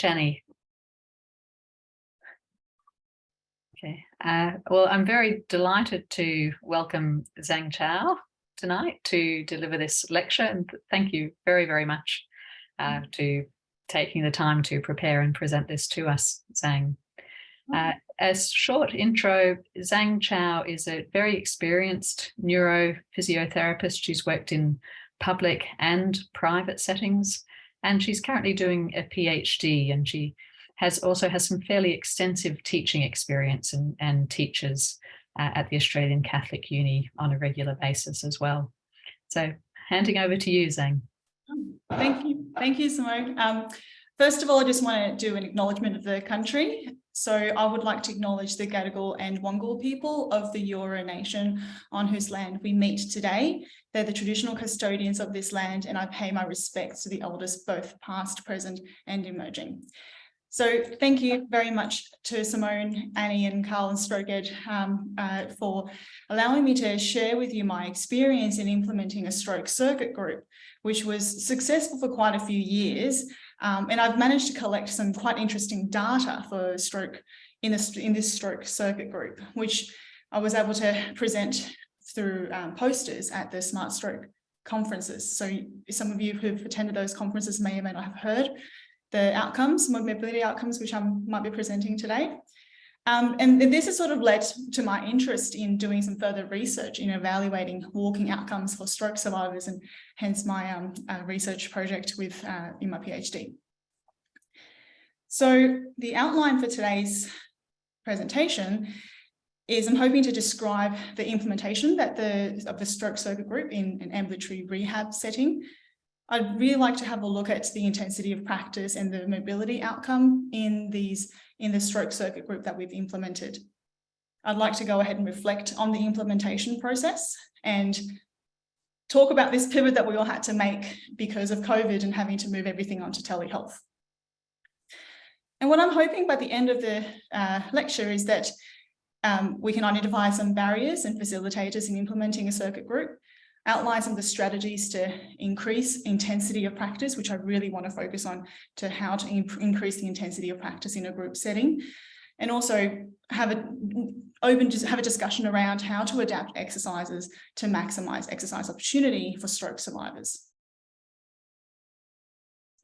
Jenny. Okay. Well, I'm very delighted to welcome Zheng Cao tonight to deliver this lecture, and thank you very, very much to taking the time to prepare and present this to us, Zheng. As short intro, Zheng Cao is a very experienced neurophysiotherapist. She's worked in public and private settings, and she's currently doing a PhD, and she also has some fairly extensive teaching experience and teaches at the Australian Catholic Uni on a regular basis as well. So handing over to you, Zheng. Thank you, Simone. First of all, I just want to do an acknowledgement of the country. So I would like to acknowledge the Gadigal and Wangal people of the Eora Nation on whose land we meet today. They're the traditional custodians of this land, and I pay my respects to the elders, both past, present, and emerging. So thank you very much to Simone, Annie and Carl and StrokeEd for allowing me to share with you my experience in implementing a stroke circuit group, which was successful for quite a few years. And I've managed to collect some quite interesting data for stroke in this stroke circuit group, which I was able to present through posters at the Smart Stroke conferences. So some of you who've attended those conferences may or may not have heard the outcomes, mobility outcomes, which I might be presenting today. And this has sort of led to my interest in doing some further research in evaluating walking outcomes for stroke survivors, and hence my research project with in my PhD. So the outline for today's presentation is I'm hoping to describe the implementation of the stroke circuit group in an ambulatory rehab setting. I'd really like to have a look at the intensity of practice and the mobility outcome in the stroke circuit group that we've implemented. I'd like to go ahead and reflect on the implementation process and talk about this pivot that we all had to make because of COVID and having to move everything onto telehealth. And what I'm hoping by the end of the lecture is that we can identify some barriers and facilitators in implementing a circuit group, outline some of the strategies to increase intensity of practice, which I really want to focus on, to how to increase the intensity of practice in a group setting, and also have a discussion around how to adapt exercises to maximise exercise opportunity for stroke survivors.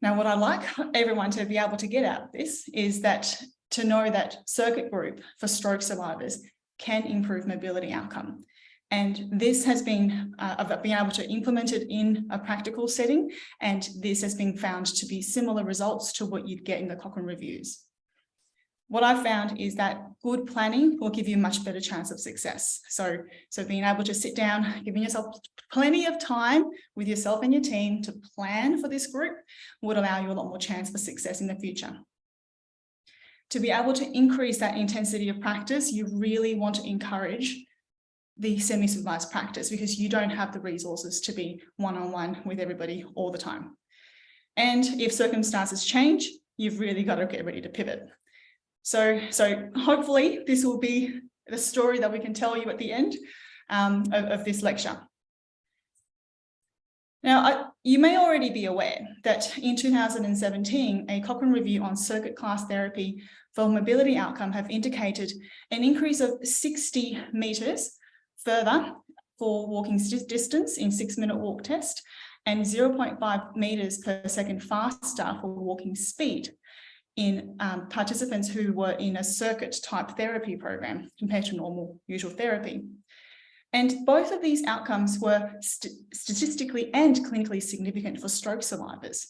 Now, what I'd like everyone to be able to get out of this is that to know that circuit group for stroke survivors can improve mobility outcome. And this has been, I've been able to implement it in a practical setting, and this has been found to be similar results to what you'd get in the Cochrane reviews. What I've found is that good planning will give you a much better chance of success. So being able to sit down, giving yourself plenty of time with yourself and your team to plan for this group would allow you a lot more chance for success in the future. To be able to increase that intensity of practice, you really want to encourage the semi-supervised practice, because you don't have the resources to be one-on-one with everybody all the time. And if circumstances change, you've really got to get ready to pivot. So hopefully this will be the story that we can tell you at the end of this lecture. Now, you may already be aware that in 2017, a Cochrane review on circuit class therapy for mobility outcome have indicated an increase of 60 metres further for walking distance in 6-minute walk test, and 0.5 meters per second faster for walking speed in participants who were in a circuit type therapy program compared to normal usual therapy. And both of these outcomes were statistically and clinically significant for stroke survivors,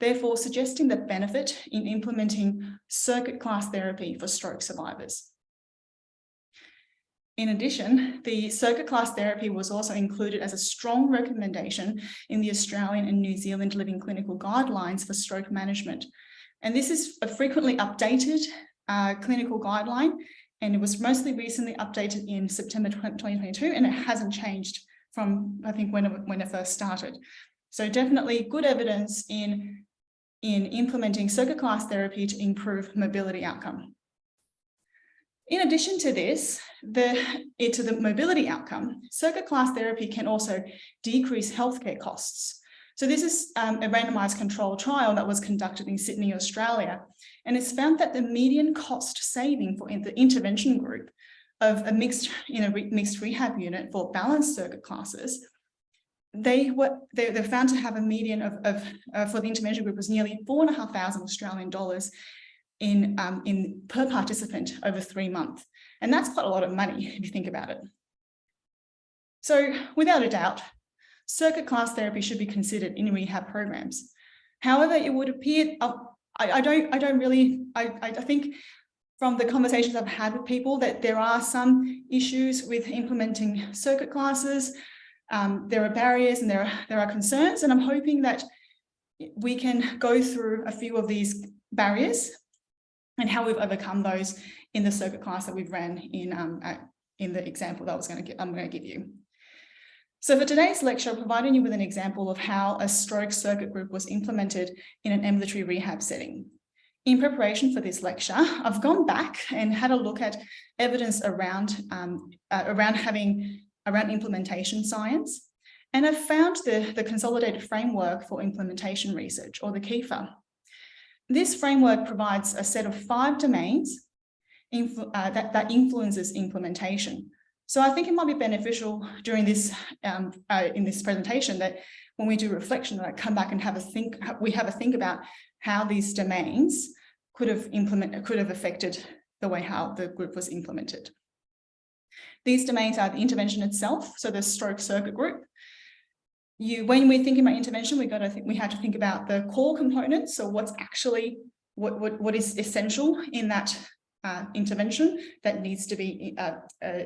therefore suggesting the benefit in implementing circuit class therapy for stroke survivors. In addition, the circuit class therapy was also included as a strong recommendation in the Australian and New Zealand Living Clinical Guidelines for Stroke Management. And this is a frequently updated clinical guideline, and it was mostly recently updated in September 2022, and it hasn't changed from, I think, when it first started. So definitely good evidence in implementing circuit class therapy to improve mobility outcome. In addition to this, to the mobility outcome, circuit class therapy can also decrease healthcare costs. So this is a randomized controlled trial that was conducted in Sydney, Australia, and it's found that the median cost saving for the intervention group of a mixed rehab unit for balanced circuit classes, they're found to have a median of for the intervention group was nearly $4,500 Australian dollars in per participant over 3 months, and that's quite a lot of money if you think about it. So, without a doubt, circuit class therapy should be considered in rehab programs. However, it would appear I think from the conversations I've had with people that there are some issues with implementing circuit classes. There are barriers and there are concerns, and I'm hoping that we can go through a few of these barriers and how we've overcome those in the circuit class that we've ran in the example that I'm going to give you. So for today's lecture, I'm providing you with an example of how a stroke circuit group was implemented in an ambulatory rehab setting. In preparation for this lecture, I've gone back and had a look at evidence around implementation science, and I've found the Consolidated Framework for Implementation Research, or the KIFA. This framework provides a set of 5 domains that influences implementation. So I think it might be beneficial during this in this presentation that when we do reflection, that I come back and have a think about how these domains could have affected the way how the group was implemented. These domains are the intervention itself, so the stroke circuit group. When we're thinking about intervention, we have to think about the core components. So what's actually what is essential in that intervention that needs to be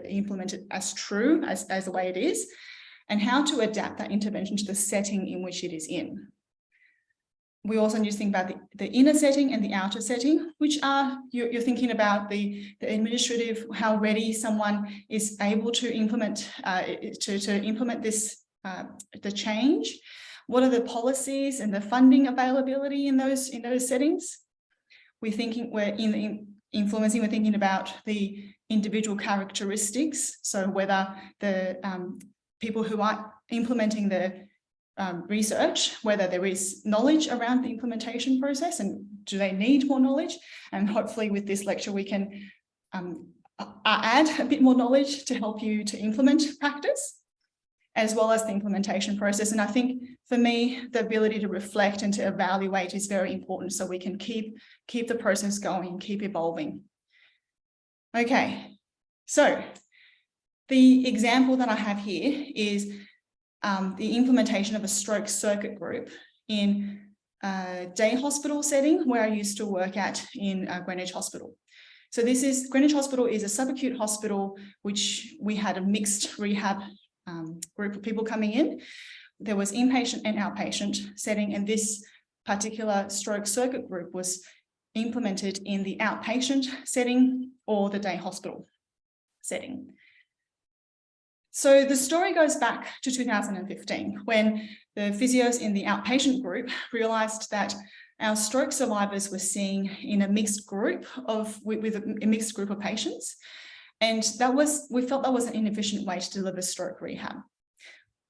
implemented as true as the way it is, and how to adapt that intervention to the setting in which it is in. We also need to think about the inner setting and the outer setting, which are, you're thinking about the administrative, how ready someone is able to implement this, the change. What are the policies and the funding availability in those settings? We're thinking we're thinking about the individual characteristics. So whether the people who are implementing the research, whether there is knowledge around the implementation process and do they need more knowledge? And hopefully with this lecture, we can add a bit more knowledge to help you to implement practice, as well as the implementation process. And I think for me, the ability to reflect and to evaluate is very important so we can keep the process going, keep evolving. Okay, so the example that I have here is the implementation of a stroke circuit group in a day hospital setting where I used to work at in Greenwich Hospital. So Greenwich Hospital is a subacute hospital, which we had a mixed rehab group of people coming in. There was inpatient and outpatient setting, and this particular stroke circuit group was implemented in the outpatient setting or the day hospital setting. So the story goes back to 2015 when the physios in the outpatient group realised that our stroke survivors were seen in a mixed group with a mixed group of patients, and we felt that was an inefficient way to deliver stroke rehab.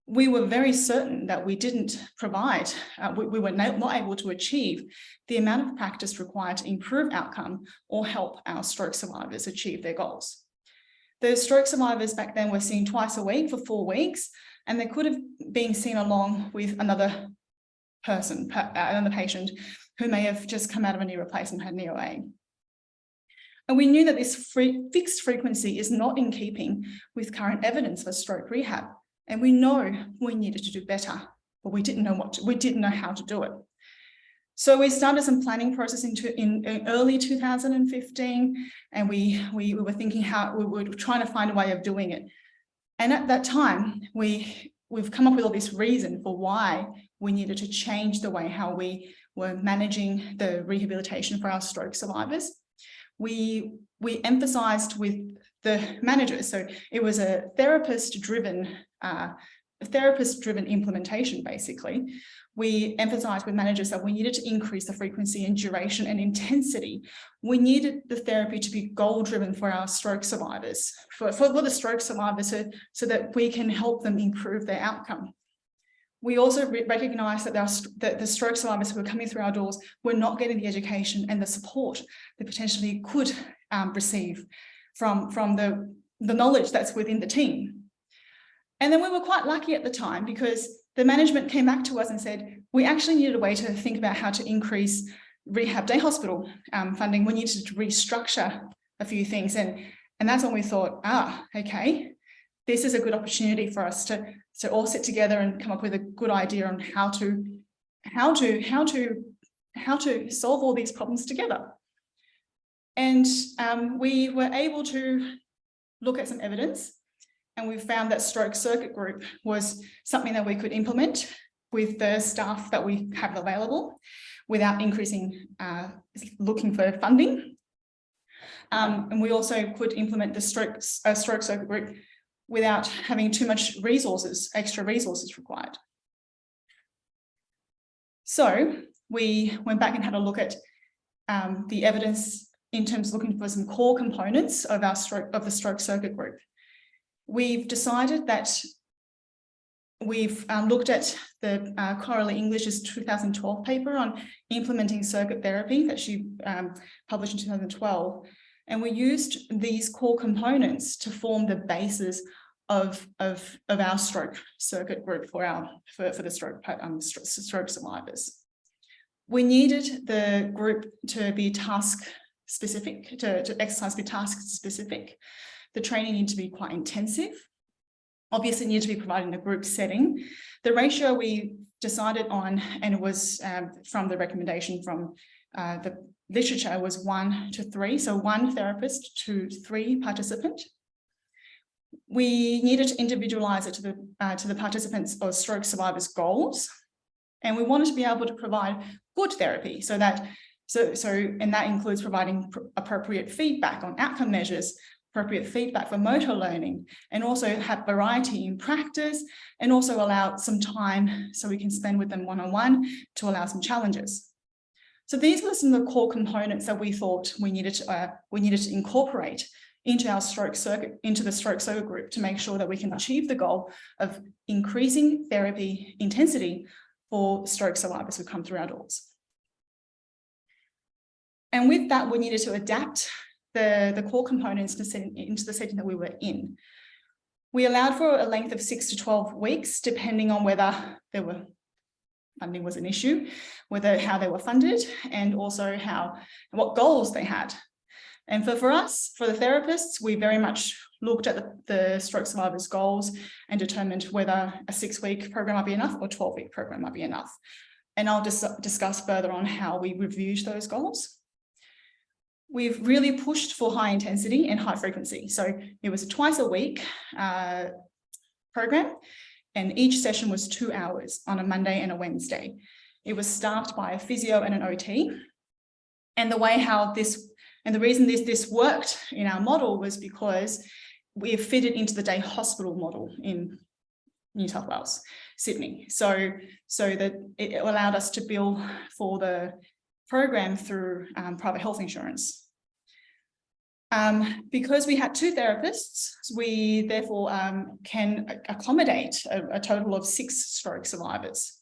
We were very certain that we didn't provide, we were not able to achieve the amount of practice required to improve outcome or help our stroke survivors achieve their goals. The stroke survivors back then were seen twice a week for 4 weeks, and they could have been seen along with another person, another patient who may have just come out of a knee replacement, had knee OA. And we knew that this fixed frequency is not in keeping with current evidence for stroke rehab. And we know we needed to do better, but we didn't know how to do it. So we started some planning process in early 2015, and we were thinking we were trying to find a way of doing it. And at that time, we've come up with all this reason for why we needed to change the way how we were managing the rehabilitation for our stroke survivors. We emphasised with the managers, so it was a therapist-driven implementation, basically. We emphasised with managers that we needed to increase the frequency and duration and intensity. We needed the therapy to be goal-driven for our stroke survivors, for the stroke survivors, so that we can help them improve their outcome. We also recognised that the stroke survivors who were coming through our doors were not getting the education and the support they potentially could receive from the knowledge that's within the team. And then we were quite lucky at the time, because the management came back to us and said, we actually needed a way to think about how to increase rehab day hospital funding. We needed to restructure a few things. And that's when we thought, okay, this is a good opportunity for us to all sit together and come up with a good idea on how to solve all these problems together. And we were able to look at some evidence, and we found that stroke circuit group was something that we could implement with the staff that we have available without increasing, looking for funding. And we also could implement the stroke circuit group without having too much extra resources required. So we went back and had a look at the evidence in terms of looking for some core components of the stroke circuit group. We've decided that we've looked at the Coralie English's 2012 paper on implementing circuit therapy that she published in 2012. And we used these core components to form the basis of our stroke circuit group for the stroke survivors. We needed the group to be task specific, to exercise be task specific. The training needed to be quite intensive. Obviously, it needed to be provided in a group setting. The ratio we decided on, and it was from the recommendation from the literature, was 1 to 3, so 1 therapist to 3 participants. We needed to individualize it to the participants' or stroke survivors' goals, and we wanted to be able to provide good therapy, and that includes providing appropriate feedback on outcome measures, appropriate feedback for motor learning, and also have variety in practice, and also allow some time so we can spend with them one-on-one to allow some challenges. So these were some of the core components that we thought we needed to incorporate into the stroke circuit group to make sure that we can achieve the goal of increasing therapy intensity for stroke survivors who come through our doors. And with that, we needed to adapt the core components into the setting that we were in. We allowed for a length of 6 to 12 weeks, depending on whether funding was an issue, how they were funded, and also what goals they had. And for us, for the therapists, we very much looked at the stroke survivors' goals and determined whether a 6-week program might be enough or a 12-week program might be enough. And I'll discuss further on how we reviewed those goals. We've really pushed for high intensity and high frequency. So it was a twice-a-week program, and each session was 2 hours on a Monday and a Wednesday. It was staffed by a physio and an OT. And the reason this worked in our model was because we fitted into the day hospital model in New South Wales, Sydney. So that it allowed us to bill for the program through private health insurance. Because we had 2 therapists, we therefore can accommodate a total of 6 stroke survivors.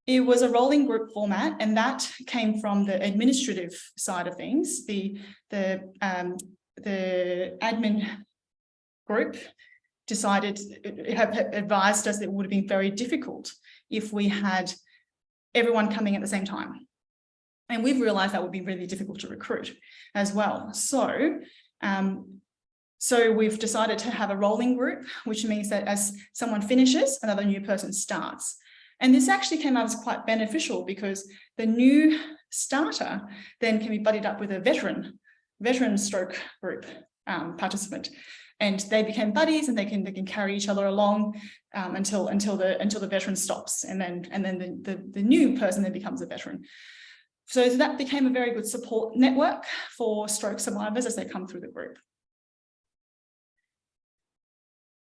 It was a rolling group format, and that came from the administrative side of things. The admin group advised us that it would have been very difficult if we had everyone coming at the same time. And we've realized that would be really difficult to recruit as well. So we've decided to have a rolling group, which means that as someone finishes, another new person starts. And this actually came out as quite beneficial, because the new starter then can be buddied up with a veteran stroke group participant. And they became buddies, and they can carry each other along until the veteran stops. And then the new person then becomes a veteran. So that became a very good support network for stroke survivors as they come through the group.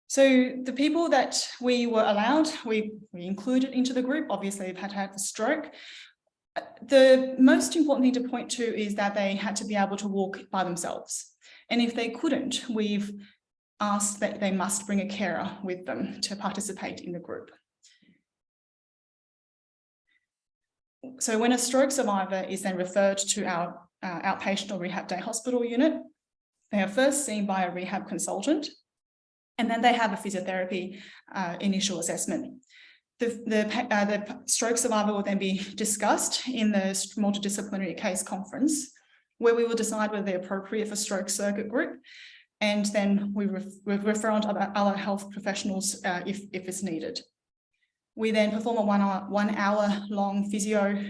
So the people that we were allowed, we included into the group. Obviously, they've had to have a stroke. The most important thing to point to is that they had to be able to walk by themselves. And if they couldn't, we've asked that they must bring a carer with them to participate in the group. So when a stroke survivor is then referred to our outpatient or rehab day hospital unit, they are first seen by a rehab consultant, and then they have a physiotherapy initial assessment. The stroke survivor will then be discussed in the multidisciplinary case conference, where we will decide whether they're appropriate for stroke circuit group, and then we refer on to other health professionals if it's needed. We then perform a 1 hour long physio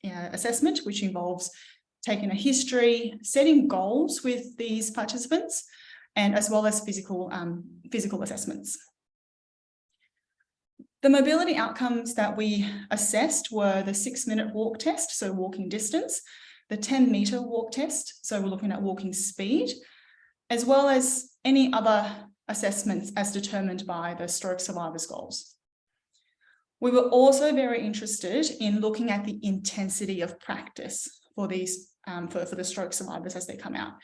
assessment, which involves taking a history, setting goals with these participants, and as well as physical assessments. The mobility outcomes that we assessed were the 6-minute walk test, so walking distance, the 10-meter walk test, so we're looking at walking speed, as well as any other assessments as determined by the stroke survivor's goals. We were also very interested in looking at the intensity of practice for these for the stroke survivors as they come out,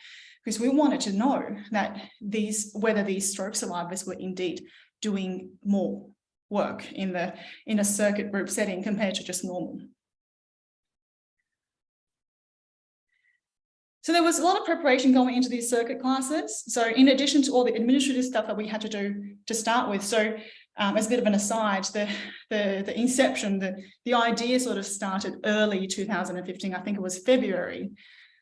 because we wanted to know that whether these stroke survivors were indeed doing more work in a circuit group setting compared to just normal. So there was a lot of preparation going into these circuit classes. So in addition to all the administrative stuff that we had to do to start with, so as a bit of an aside, the inception, the idea sort of started early 2015, I think it was February.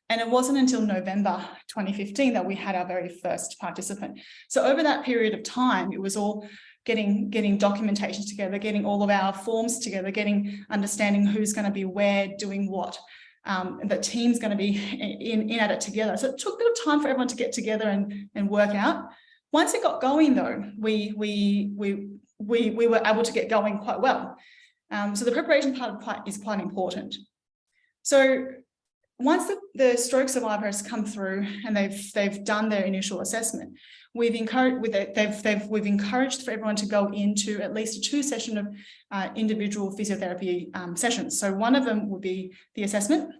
And it wasn't until November 2015 that we had our very first participant. So over that period of time, it was all getting documentation together, getting all of our forms together, understanding who's going to be where, doing what. The team's going to be in at it together. So it took a bit of time for everyone to get together and work out. Once it got going, though, we were able to get going quite well. So the preparation part is quite important. So once the stroke survivor has come through and they've done their initial assessment, we've encouraged for everyone to go into at least a 2-session of individual physiotherapy sessions. So one of them would be the assessment.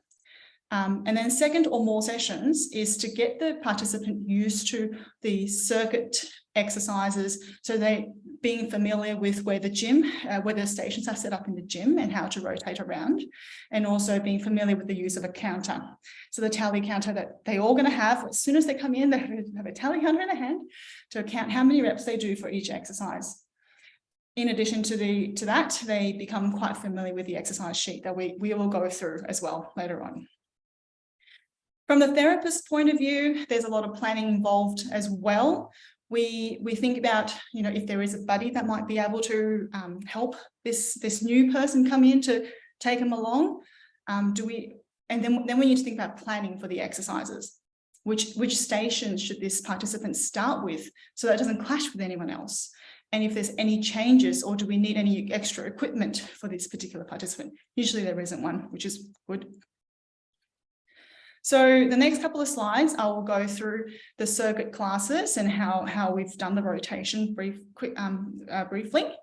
And then second or more sessions is to get the participant used to the circuit exercises. So they being familiar with where the stations are set up in the gym and how to rotate around, and also being familiar with the use of a counter. So the tally counter that they're all going to have, as soon as they come in, they have a tally counter in their hand to count how many reps they do for each exercise. In addition to that, they become quite familiar with the exercise sheet that we will go through as well later on. From the therapist's point of view, there's a lot of planning involved as well. We think about, if there is a buddy that might be able to help this new person come in to take them along. And then we need to think about planning for the exercises. Which stations should this participant start with so that it doesn't clash with anyone else? And if there's any changes, or do we need any extra equipment for this particular participant? Usually there isn't one, which is good. So the next couple of slides, I will go through the circuit classes and how we've done the rotation briefly.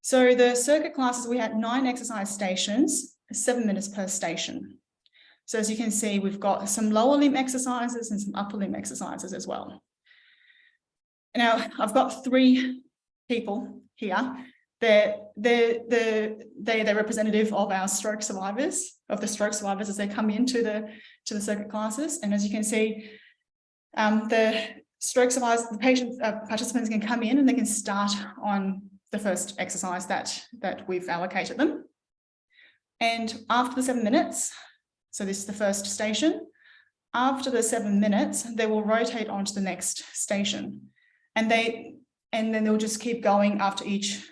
So the circuit classes, we had 9 exercise stations, 7 minutes per station. So as you can see, we've got some lower limb exercises and some upper limb exercises as well. Now, I've got 3 people here. They're representative of our stroke survivors, as they come into the circuit classes. And as you can see, the stroke survivors, the participants can come in and they can start on the first exercise that we've allocated them. And after the 7 minutes, so this is the first station, after the 7 minutes, they will rotate onto the next station. And then they'll just keep going after each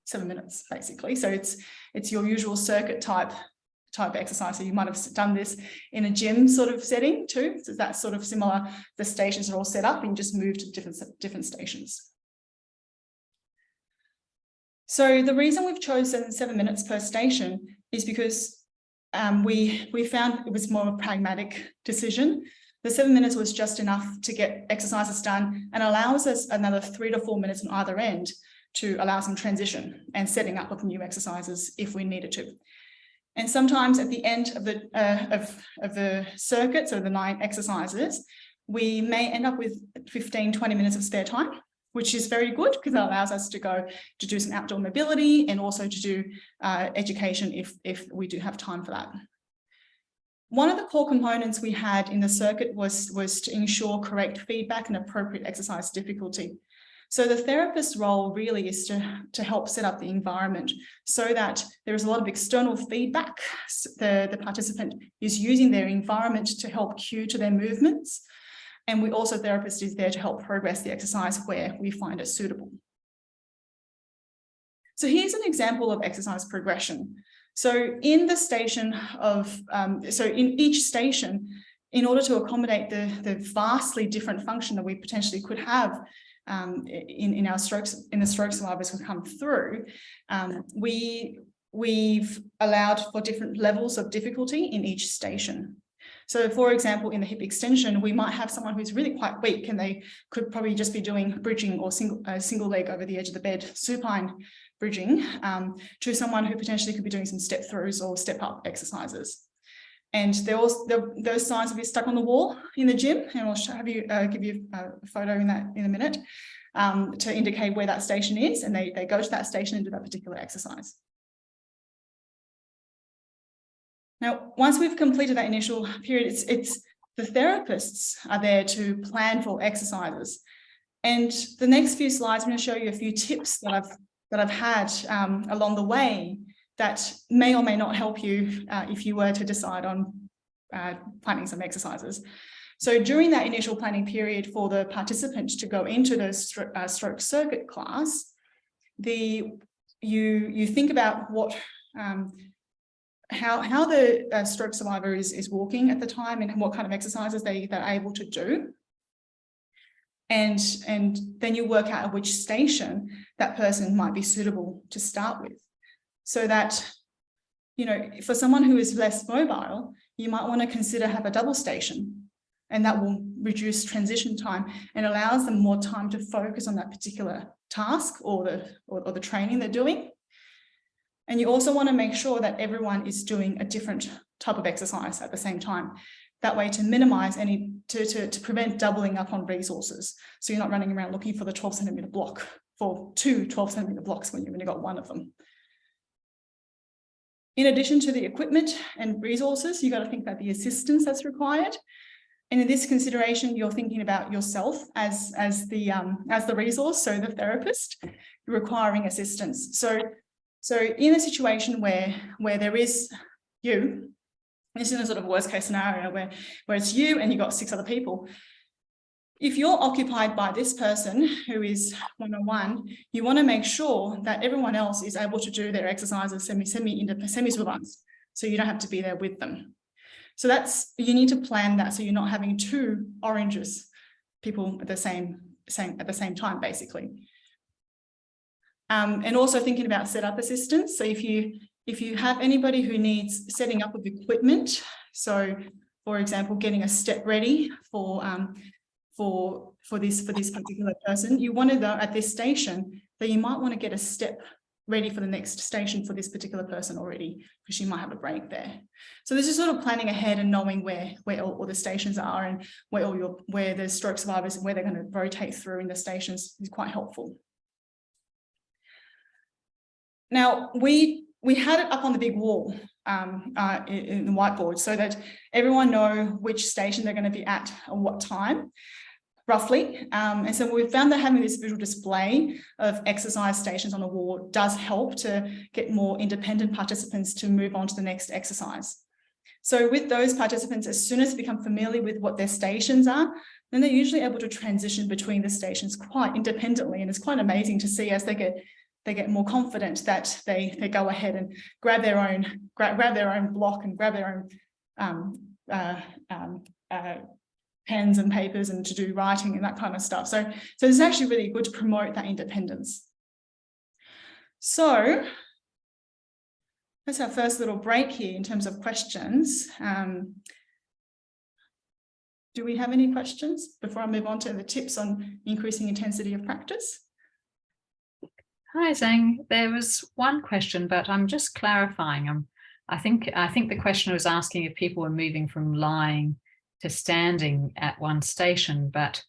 7 minutes, basically. So it's your usual circuit type exercise. So you might have done this in a gym sort of setting too. So that's sort of similar. The stations are all set up and you just move to different stations. So the reason we've chosen 7 minutes per station is because we found it was more of a pragmatic decision. The 7 minutes was just enough to get exercises done and allows us another 3 to 4 minutes on either end to allow some transition and setting up of new exercises if we needed to. And sometimes at the end of the circuit, so the 9 exercises, we may end up with 15, 20 minutes of spare time. which is very good because it allows us to go to do some outdoor mobility and also to do education if we do have time for that. One of the core components we had in the circuit was to ensure correct feedback and appropriate exercise difficulty. So the therapist's role really is to help set up the environment so that there is a lot of external feedback. The participant is using their environment to help cue to their movements. And we also, therapist is there to help progress the exercise where we find it suitable. So here's an example of exercise progression. So in the station of, in each station, in order to accommodate the vastly different function that we potentially could have in the stroke survivors who come through, we've allowed for different levels of difficulty in each station. So for example, in the hip extension, we might have someone who's really quite weak and they could probably just be doing bridging or single leg over the edge of the bed, supine bridging, to someone who potentially could be doing some step throughs or step up exercises. And those signs will be stuck on the wall in the gym, and I'll give you a photo in a minute to indicate where that station is, and they go to that station and do that particular exercise. Now, once we've completed that initial period, it's the therapists are there to plan for exercises. And the next few slides, I'm going to show you a few tips that I've had along the way that may or may not help you if you were to decide on planning some exercises. So during that initial planning period for the participant to go into the stroke circuit class, you think about what how the stroke survivor is walking at the time and what kind of exercises they're able to do. And then you work out at which station that person might be suitable to start with. So that, you know, for someone who is less mobile, you might want to consider have a double station, and that will reduce transition time and allows them more time to focus on that particular task or the training they're doing. And you also want to make sure that everyone is doing a different type of exercise at the same time. That way to minimize to prevent doubling up on resources. So you're not running around looking for the 12-centimeter block for two 12-centimeter blocks when you've only got one of them. In addition to the equipment and resources, you got to think about the assistance that's required. And in this consideration, you're thinking about yourself as the resource, so the therapist requiring assistance. So in a situation where there is you, this is a sort of worst case scenario where it's you and you've got 6 other people. If you're occupied by this person who is one-on-one, you want to make sure that everyone else is able to do their exercises semi-supervised, so you don't have to be there with them. So you need to plan that so you're not having 2 oranges people at the same time, basically. And also thinking about setup assistance. So if you have anybody who needs setting up of equipment, so for example, getting a step ready for this particular person, you want to know at this station that you might want to get a step ready for the next station for this particular person already, because you might have a break there. So this is sort of planning ahead and knowing where all the stations are and where the stroke survivors and where they're going to rotate through in the stations is quite helpful. Now, we had it up on the big wall in the whiteboard so that everyone know which station they're going to be at what time, roughly. And so we found that having this visual display of exercise stations on the wall does help to get more independent participants to move on to the next exercise. So with those participants, as soon as they become familiar with what their stations are, then they're usually able to transition between the stations quite independently. And it's quite amazing to see as they get more confident that they go ahead and grab their own block and grab their own pens and papers and to do writing and that kind of stuff. So it's actually really good to promote that independence. So that's our first little break here in terms of questions. Do we have any questions before I move on to the tips on increasing intensity of practice? Hi, Zheng. There was one question, but I'm just clarifying. I think the question was asking if people were moving from lying to standing at one station, but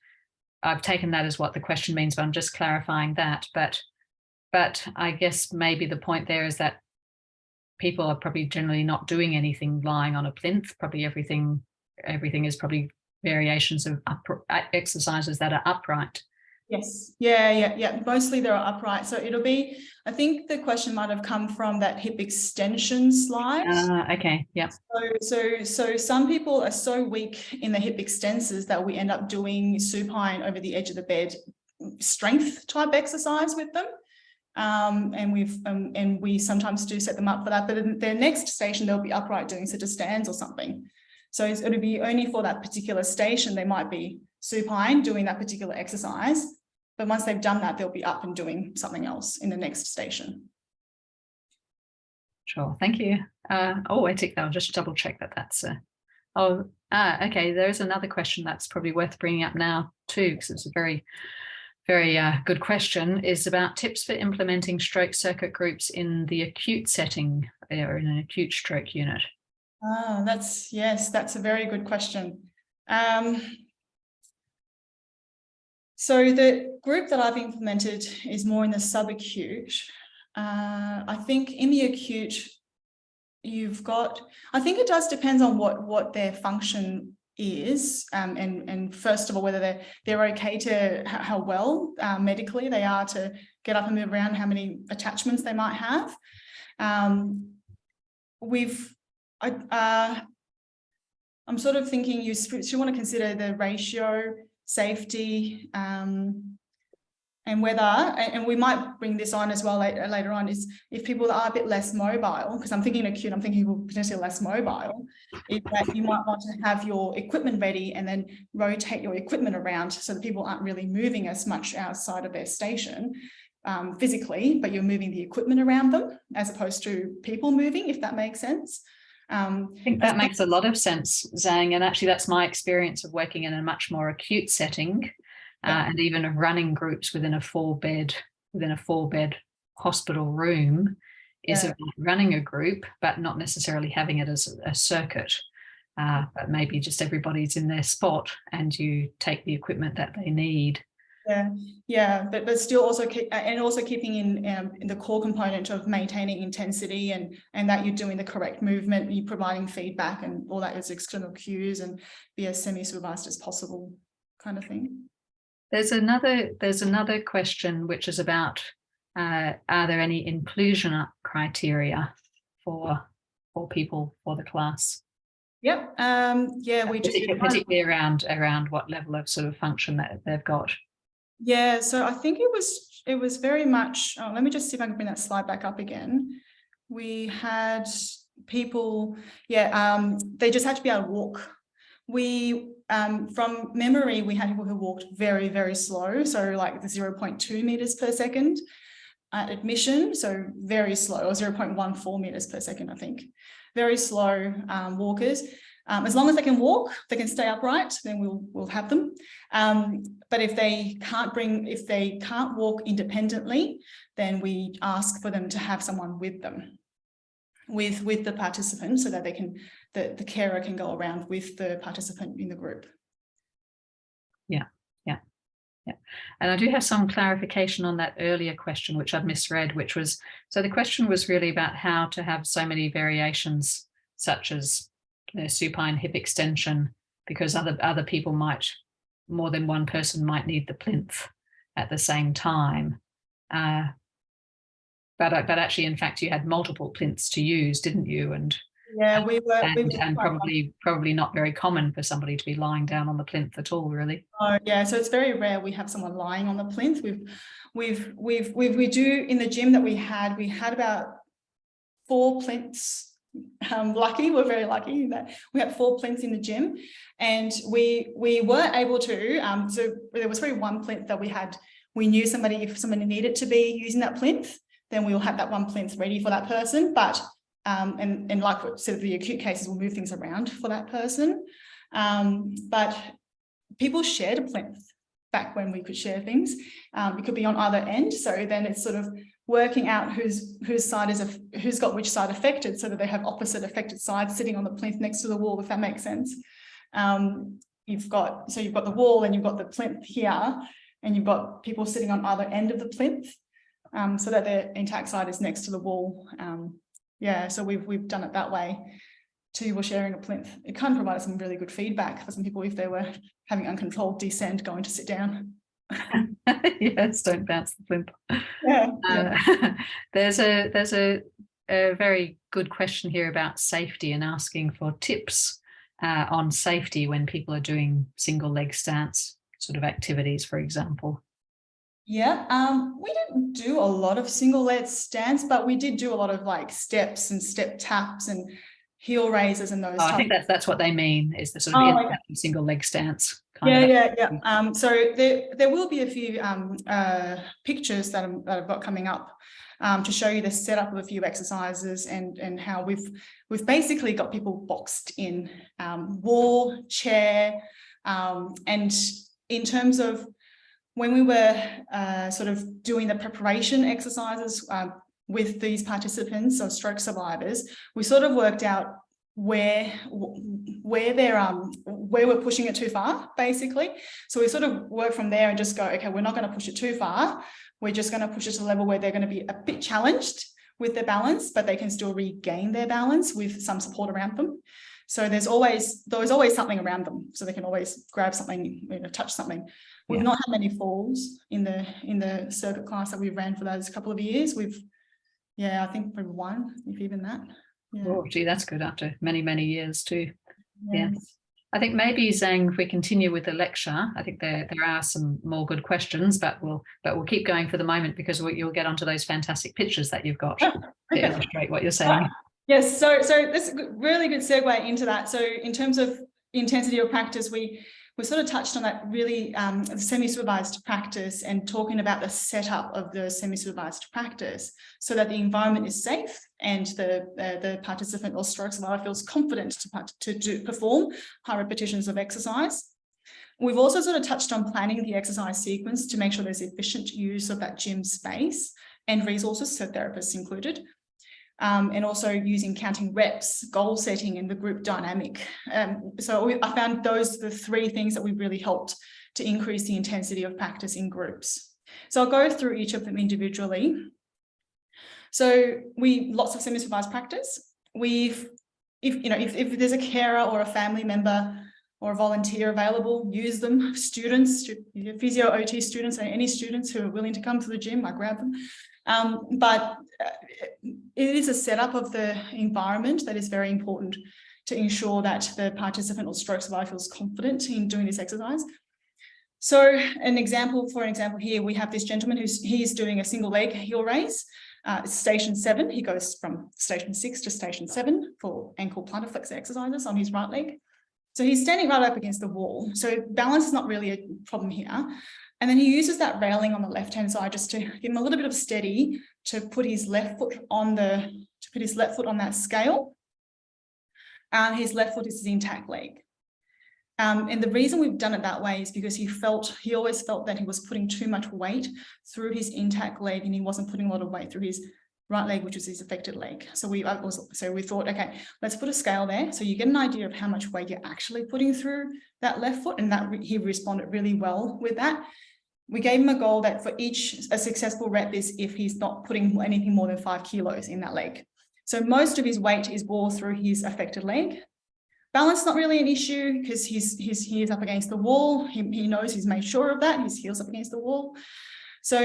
I've taken that as what the question means, but I'm just clarifying that. But I guess maybe the point there is that people are probably generally not doing anything lying on a plinth. Probably everything is probably variations of exercises that are upright. Yes. Yeah. Mostly they're upright. So it'll be, I think the question might have come from that hip extension slide. Okay. Yeah. So some people are so weak in the hip extensors that we end up doing supine over the edge of the bed strength type exercise with them. And we sometimes do set them up for that, but in their next station, they'll be upright doing such a stands or something. So it'll be only for that particular station, they might be supine doing that particular exercise. But once they've done that, they'll be up and doing something else in the next station. Sure, thank you. I think I'll just double check that that's okay. There's another question that's probably worth bringing up now too, because it's a very good question, is about tips for implementing stroke circuit groups in the acute setting or in an acute stroke unit. That's a very good question. So the group that I've implemented is more in the subacute. I think in the acute, you've got, I think it does depend on what their function is, and first of all, whether they're okay to how well medically they are to get up and move around, how many attachments they might have. I'm sort of thinking you should want to consider the ratio, safety, and whether, and we might bring this on as well later on, is if people are a bit less mobile, because I'm thinking acute, I'm thinking people potentially less mobile, is that you might want to have your equipment ready and then rotate your equipment around so that people aren't really moving as much outside of their station physically, but you're moving the equipment around them as opposed to people moving, if that makes sense. I think that makes a lot of sense, Zheng, and actually that's my experience of working in a much more acute setting. And even running groups within a four bed hospital room is about running a group, but not necessarily having it as a circuit. But maybe just everybody's in their spot and you take the equipment that they need. But still also keeping in the core component of maintaining intensity and that you're doing the correct movement, you're providing feedback and all that as external cues and be as semi-supervised as possible, kind of thing. There's another question which is about are there any inclusion criteria for people for the class? Yep. We do, particularly around what level of sort of function that they've got. Yeah, so I think it was very much, let me just see if I can bring that slide back up again. We had people, they just had to be able to walk. From memory, we had people who walked very, very slow. So like the 0.2 meters per second at admission. So very slow, or 0.14 meters per second, I think. Very slow walkers. As long as they can walk, they can stay upright, then we'll have them. But if they can't walk independently, then we ask for them to have someone with them, with the participant, so that the carer can go around with the participant in the group. Yeah. And I do have some clarification on that earlier question, which I've misread, which was, so the question was really about how to have so many variations, such as supine hip extension, because other people might, more than one person might need the plinth at the same time. But actually, in fact, you had multiple plinths to use, didn't you? And we were probably not very common for somebody to be lying down on the plinth at all, really. Oh yeah, so it's very rare we have someone lying on the plinth. We do in the gym that we had about 4 plinths. We're very lucky that we had 4 plinths in the gym, and we were able to. So there was probably one plinth that we knew somebody, if somebody needed to be using that plinth, then we will have that one plinth ready for that person. But and like what said, the acute cases will move things around for that person. But people shared a plinth back when we could share things. It could be on either end. So then it's sort of working out who's got which side affected, so that they have opposite affected sides sitting on the plinth next to the wall, if that makes sense. you've got the wall and you've got the plinth here, and you've got people sitting on either end of the plinth, so that their intact side is next to the wall. Yeah, so we've done it that way. Two people sharing a plinth. It kind of provided some really good feedback for some people if they were having uncontrolled descent going to sit down. Yes, don't bounce the plinth. Yeah. There's a very good question here about safety and asking for tips on safety when people are doing single leg stance sort of activities, for example. Yeah, we didn't do a lot of single leg stance, but we did do a lot of like steps and step taps and heel raises and those. I think that's what they mean, is the sort of single leg stance kind of. Yeah. So there will be a few pictures that I've got coming up to show you the setup of a few exercises and how we've basically got people boxed in wall, chair, and in terms of when we were sort of doing the preparation exercises with these participants or stroke survivors, we sort of worked out where we're pushing it too far, basically. So we sort of work from there and just go, okay, we're not going to push it too far. We're just going to push it to a level where they're going to be a bit challenged with their balance, but they can still regain their balance with some support around them. So there's always something around them, so they can always grab something, touch something. We've not had many falls in the circuit class that we ran for those couple of years. I think probably one, if even that. Yeah. Oh, gee, that's good after many, many years too. Yeah. I think maybe, Zheng, if we continue with the lecture, I think there are some more good questions, but we'll keep going for the moment because you'll get onto those fantastic pictures that you've got to illustrate what you're saying. Yes, so that's a really good segue into that. So in terms of intensity of practice, we sort of touched on that really semi-supervised practice and talking about the setup of the semi-supervised practice so that the environment is safe and the participant or stroke survivor feels confident to perform high repetitions of exercise. We've also sort of touched on planning the exercise sequence to make sure there's efficient use of that gym space and resources, so therapists included. And also using counting reps, goal setting, and the group dynamic. So I found those are the three things that we've really helped to increase the intensity of practice in groups. So I'll go through each of them individually. So lots of semi-supervised practice. If there's a carer or a family member or a volunteer available, use them. Students, physio OT students, and any students who are willing to come to the gym, I grab them. But it is a setup of the environment that is very important to ensure that the participant or stroke survivor feels confident in doing this exercise. So an example here, we have this gentleman he's doing a single leg heel raise. Station 7, he goes from station 6 to station 7 for ankle plantar flexor exercises on his right leg. So he's standing right up against the wall. So balance is not really a problem here. And then he uses that railing on the left-hand side just to give him a little bit of steady to put his left foot on that scale. His left foot is his intact leg. And the reason we've done it that way is because he always felt that he was putting too much weight through his intact leg and he wasn't putting a lot of weight through his right leg, which was his affected leg. So we thought, okay, let's put a scale there so you get an idea of how much weight you're actually putting through that left foot, and that he responded really well with that. We gave him a goal that for a successful rep is if he's not putting anything more than 5 kilos in that leg. So most of his weight is bore through his affected leg. Balance not really an issue because he's up against the wall. He knows, he's made sure of that. His heel's up against the wall. So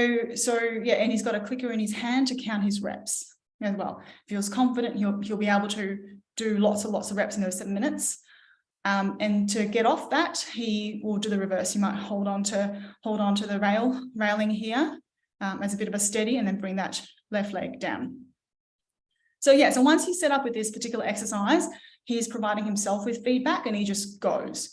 yeah, and he's got a clicker in his hand to count his reps as well. Feels confident, he'll be able to do lots of reps in those 7 minutes. And to get off that, he will do the reverse. He might hold on to the railing here as a bit of a steady, and then bring that left leg down. So yeah, so once he's set up with this particular exercise, he's providing himself with feedback and he just goes.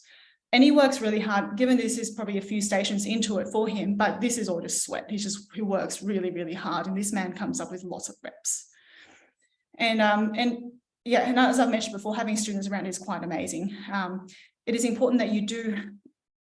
And he works really hard, given this is probably a few stations into it for him, but this is all just sweat. He works really, really hard, and this man comes up with lots of reps. And as I've mentioned before, having students around is quite amazing. It is important that you do,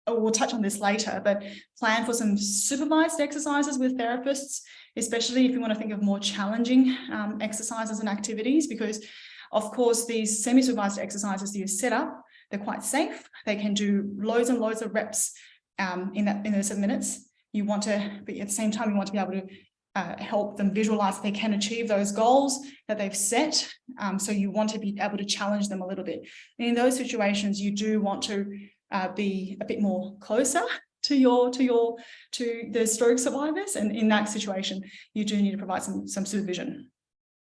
we'll touch on this later, but plan for some supervised exercises with therapists, especially if you want to think of more challenging exercises and activities, because of course these semi-supervised exercises that you set up, They're quite safe. They can do loads and loads of reps in those 7 minutes. You want to, but at the same time, you want to be able to help them visualize that they can achieve those goals that they've set. So you want to be able to challenge them a little bit. And in those situations, you do want to be a bit more closer to the stroke survivors. And in that situation, you do need to provide some supervision.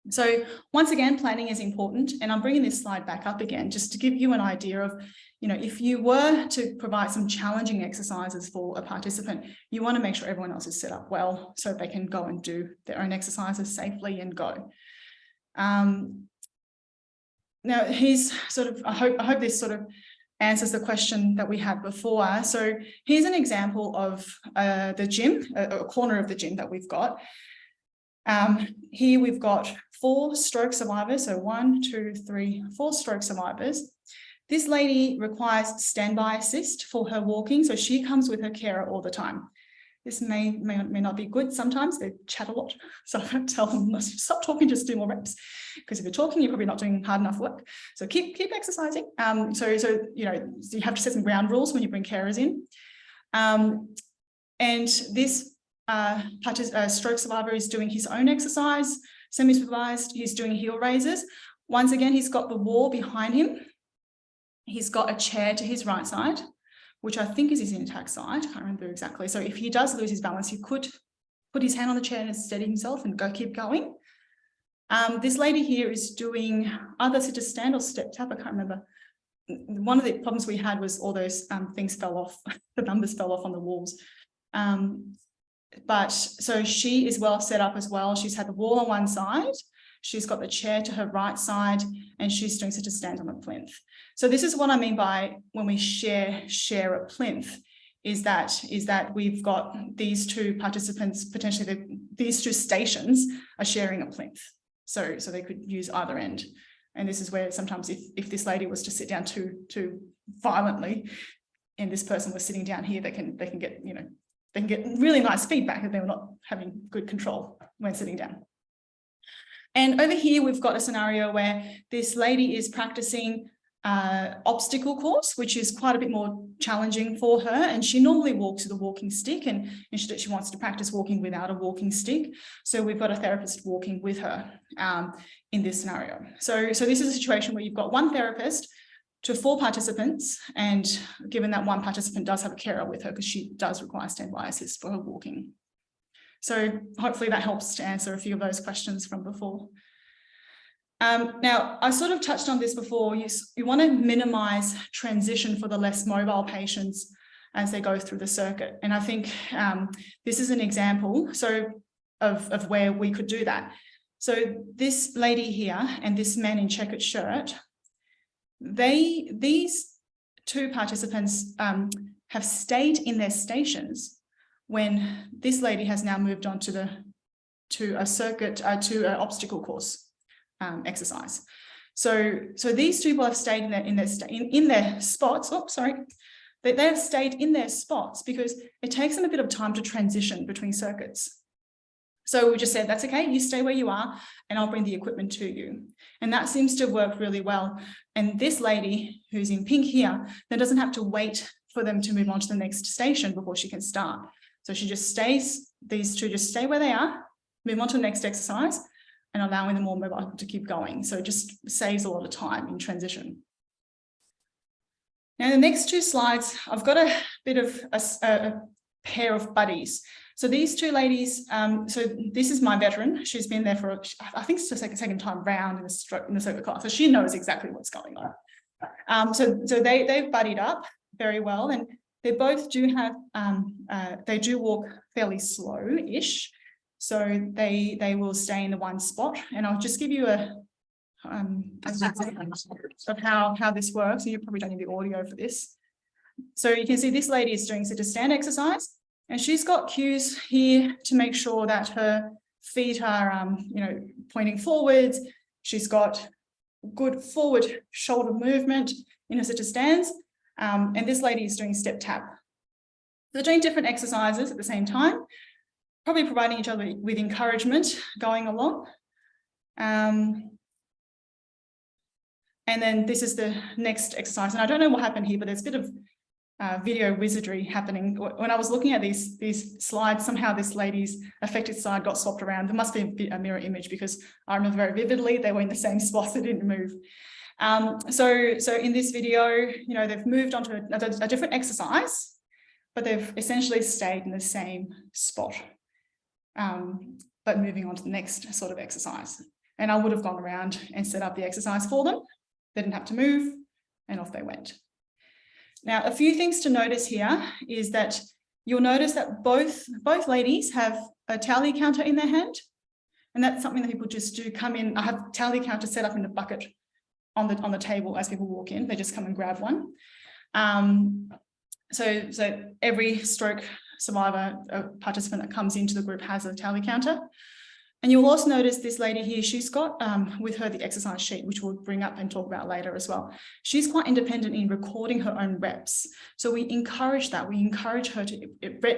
So once again, planning is important. And I'm bringing this slide back up again, just to give you an idea of, if you were to provide some challenging exercises for a participant, you want to make sure everyone else is set up well so they can go and do their own exercises safely and go. Now, here's sort of, I hope this sort of answers the question that we had before. So here's an example of the gym, a corner of the gym that we've got. Here we've got 4 stroke survivors. So 1, 2, 3, 4 stroke survivors. This lady requires standby assist for her walking. So she comes with her carer all the time. This may not be good sometimes. They chat a lot. So I tell them, stop talking, just do more reps. Because if you're talking, you're probably not doing hard enough work. So keep exercising. So you have to set some ground rules when you bring carers in. And this stroke survivor is doing his own exercise, semi-supervised. He's doing heel raises. Once again, he's got the wall behind him. He's got a chair to his right side, which I think is his intact side. I can't remember exactly. So if he does lose his balance, he could put his hand on the chair and steady himself and keep going. This lady here is doing either sit to stand or step tap. I can't remember. One of the problems we had was all those things fell off. The numbers fell off on the walls. But so she is well set up as well. She's had the wall on one side. She's got the chair to her right side, and she's doing sit to stand on a plinth. So this is what I mean by when we share a plinth, is that we've got these 2 participants, potentially these 2 stations are sharing a plinth. So they could use either end. And this is where sometimes if this lady was to sit down too violently, and this person was sitting down here, they can get, they can get really nice feedback if they were not having good control when sitting down. And over here, we've got a scenario where this lady is practicing obstacle course, which is quite a bit more challenging for her. And she normally walks with a walking stick, and she wants to practice walking without a walking stick. So we've got a therapist walking with her in this scenario. So this is a situation where you've got 1 therapist to 4 participants. And given that 1 participant does have a carer with her, because she does require standby assist for her walking. So hopefully that helps to answer a few of those questions from before. Now, I sort of touched on this before. You want to minimize transition for the less mobile patients as they go through the circuit. And I think this is an example of where we could do that. So this lady here and this man in checkered shirt, these 2 participants have stayed in their stations when this lady has now moved on to a circuit, to an obstacle course exercise. So these 2 people have stayed in their spots. Oh, sorry. They have stayed in their spots because it takes them a bit of time to transition between circuits. So we just said, that's okay, you stay where you are and I'll bring the equipment to you. And that seems to work really well. And this lady who's in pink here, then doesn't have to wait for them to move on to the next station before she can start. So she just stays, these 2 just stay where they are, move on to the next exercise, and allowing the more mobile to keep going. So it just saves a lot of time in transition. Now, the next 2 slides, I've got a bit of a pair of buddies. So these 2 ladies, so this is my veteran. She's been there for, I think it's the second time round in the circuit class. So she knows exactly what's going on. So they've buddied up very well, and they both do have, they do walk fairly slow-ish. So they will stay in the one spot. And I'll just give you a of how this works. And you probably don't need the audio for this. So you can see this lady is doing sit to stand exercise, and she's got cues here to make sure that her feet are, pointing forwards. She's got good forward shoulder movement in her sit to stands. And this lady is doing step tap. They're doing different exercises at the same time, probably providing each other with encouragement going along. And then this is the next exercise. And I don't know what happened here, but there's a bit of video wizardry happening. When I was looking at these slides, somehow this lady's affected side got swapped around. There must be a mirror image, because I remember very vividly they were in the same spots, they didn't move. So in this video, you know, they've moved on to a different exercise, but they've essentially stayed in the same spot, but moving on to the next sort of exercise. And I would have gone around and set up the exercise for them. They didn't have to move, and off they went. Now, a few things to notice here is that you'll notice that both ladies have a tally counter in their hand. And that's something that people just do come in. I have tally counter set up in the bucket on the table as people walk in. They just come and grab one. So every stroke survivor participant that comes into the group has a tally counter. And you'll also notice this lady here, she's got with her the exercise sheet, which we'll bring up and talk about later as well. She's quite independent in recording her own reps. So we encourage that. We encourage her to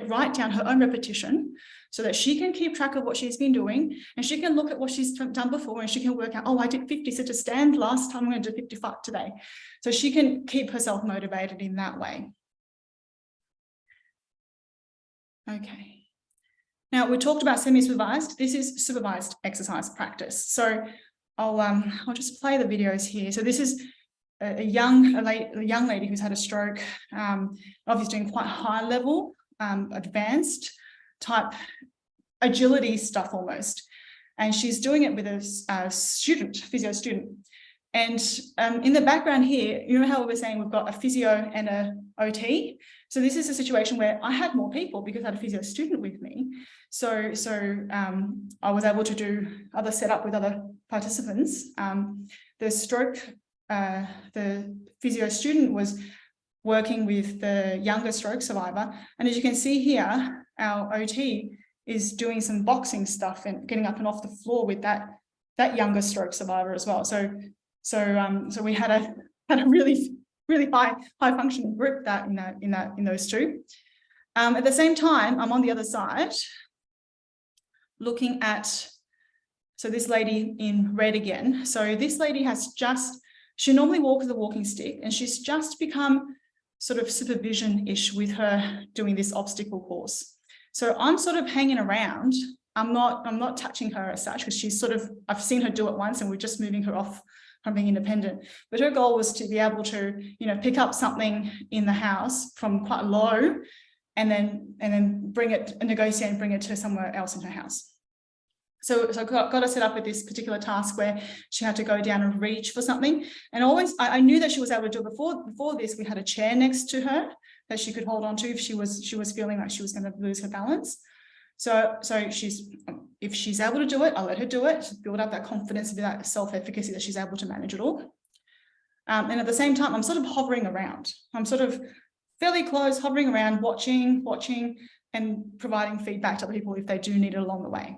write down her own repetition so that she can keep track of what she's been doing, and she can look at what she's done before, and she can work out, oh, I did 50 sit to stand last time, I'm going to do 55 today. So she can keep herself motivated in that way. Okay. Now, we talked about semi-supervised. This is supervised exercise practice. So I'll just play the videos here. So this is a young lady who's had a stroke, obviously doing quite high level, advanced type agility stuff almost. And she's doing it with a student, physio student. And in the background here, you know how we were saying we've got a physio and a OT? So this is a situation where I had more people because I had a physio student with me. So I was able to do other setup with other participants. The physio student was working with the younger stroke survivor. And as you can see here, our OT is doing some boxing stuff and getting up and off the floor with that younger stroke survivor as well. So we had a really high functioning group in those two. At the same time, I'm on the other side looking at, so this lady in red again. So this lady she normally walks with a walking stick, and she's just become sort of supervision-ish with her doing this obstacle course. So I'm sort of hanging around. I'm not touching her as such, because she's I've seen her do it once and we're just moving her off from being independent. But her goal was to be able to, you know, pick up something in the house from quite low and then bring it and negotiate and bring it to somewhere else in her house. So I got her set up with this particular task where she had to go down and reach for something. And I knew that she was able to do it before this. We had a chair next to her that she could hold on to if she was feeling like she was going to lose her balance. So if she's able to do it, I'll let her do it, build up that confidence, that self-efficacy that she's able to manage it all. And at the same time, I'm sort of hovering around. I'm sort of fairly close, hovering around, watching, and providing feedback to other people if they do need it along the way.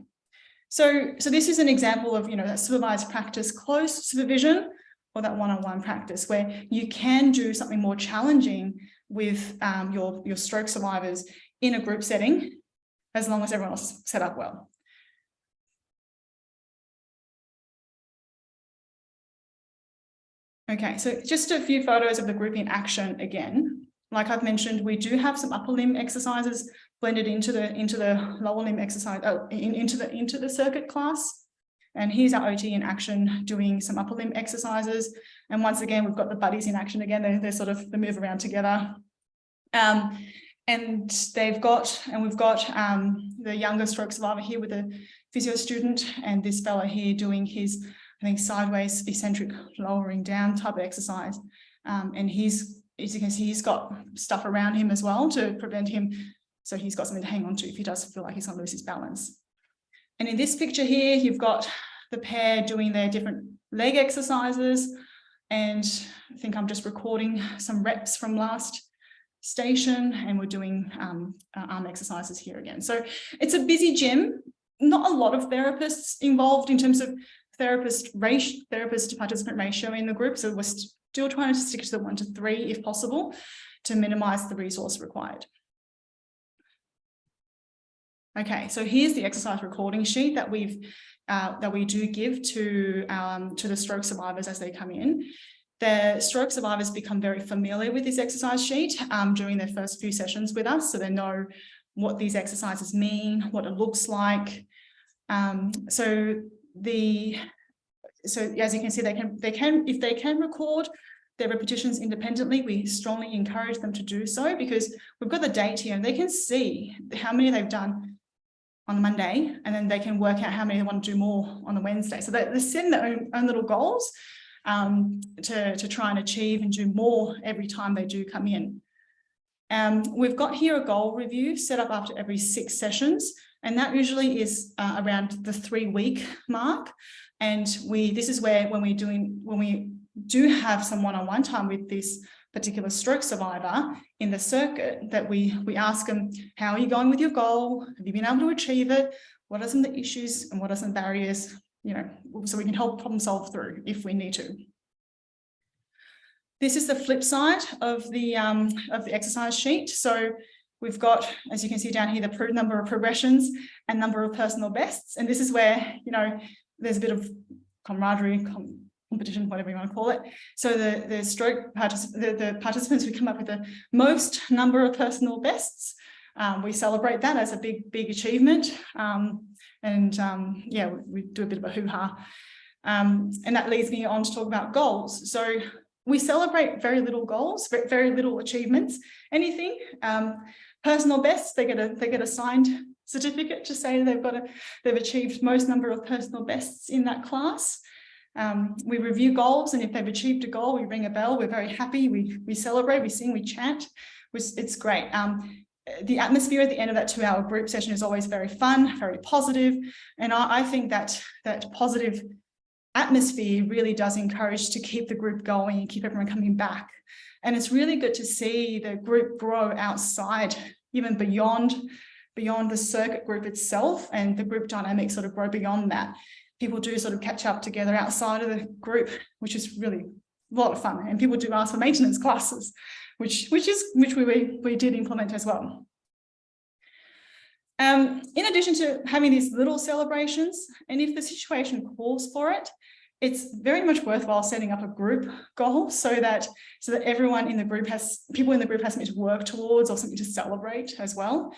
So this is an example of, you know, that supervised practice, close supervision, or that one-on-one practice where you can do something more challenging with your stroke survivors in a group setting, as long as everyone else is set up well. Okay, so just a few photos of the group in action again. Like I've mentioned, we do have some upper limb exercises blended into the lower limb exercise, into the circuit class. And here's our OT in action doing some upper limb exercises. And once again, we've got the buddies in action again. They move around together. And we've got the younger stroke survivor here with a physio student, and this fellow here doing his, I think, sideways eccentric lowering down type of exercise. And as you can see, he's got stuff around him as well to prevent him. So he's got something to hang on to if he does feel like he's going to lose his balance. And in this picture here, you've got the pair doing their different leg exercises. And I think I'm just recording some reps from last station, and we're doing arm exercises here again. So it's a busy gym, not a lot of therapists involved in terms of therapist to participant ratio in the group. So we're still trying to stick to the 1 to 3 if possible to minimize the resource required. Okay, so here's the exercise recording sheet that we do give to the stroke survivors as they come in. the stroke survivors become very familiar with this exercise sheet during their first few sessions with us, so they know what these exercises mean, what it looks like. So as you can see, if they can record their repetitions independently, we strongly encourage them to do so, because we've got the date here and they can see how many they've done on the Monday, and then they can work out how many they want to do more on the Wednesday. So they're setting their own little goals to try and achieve and do more every time they do come in. We've got here a goal review set up after every 6 sessions, and that usually is around the 3-week mark. And this is where when we do have some one-on-one time with this particular stroke survivor in the circuit, that we ask them, how are you going with your goal? Have you been able to achieve it? What are some of the issues and what are some barriers, so we can help problem solve through if we need to. This is the flip side of the exercise sheet. So we've got, as you can see down here, the number of progressions and number of personal bests. And this is where, there's a bit of camaraderie, competition, whatever you want to call it. So the stroke the participants who come up with the most number of personal bests, we celebrate that as a big achievement. Yeah, we do a bit of a hoo-ha. And that leads me on to talk about goals. So we celebrate very little goals, very little achievements, anything. Personal bests, they get a signed certificate to say they've achieved most number of personal bests in that class. We review goals, and if they've achieved a goal, we ring a bell. We're very happy. We celebrate, we sing, we chant. It's great. The atmosphere at the end of that 2-hour group session is always very fun, very positive. And I think that positive atmosphere really does encourage to keep the group going and keep everyone coming back. And it's really good to see the group grow outside, even beyond the circuit group itself, and the group dynamics sort of grow beyond that. People do sort of catch up together outside of the group, which is really a lot of fun. And people do ask for maintenance classes, which we did implement as well. In addition to having these little celebrations, and if the situation calls for it, it's very much worthwhile setting up a group goal so that everyone in the group people in the group has something to work towards or something to celebrate as well.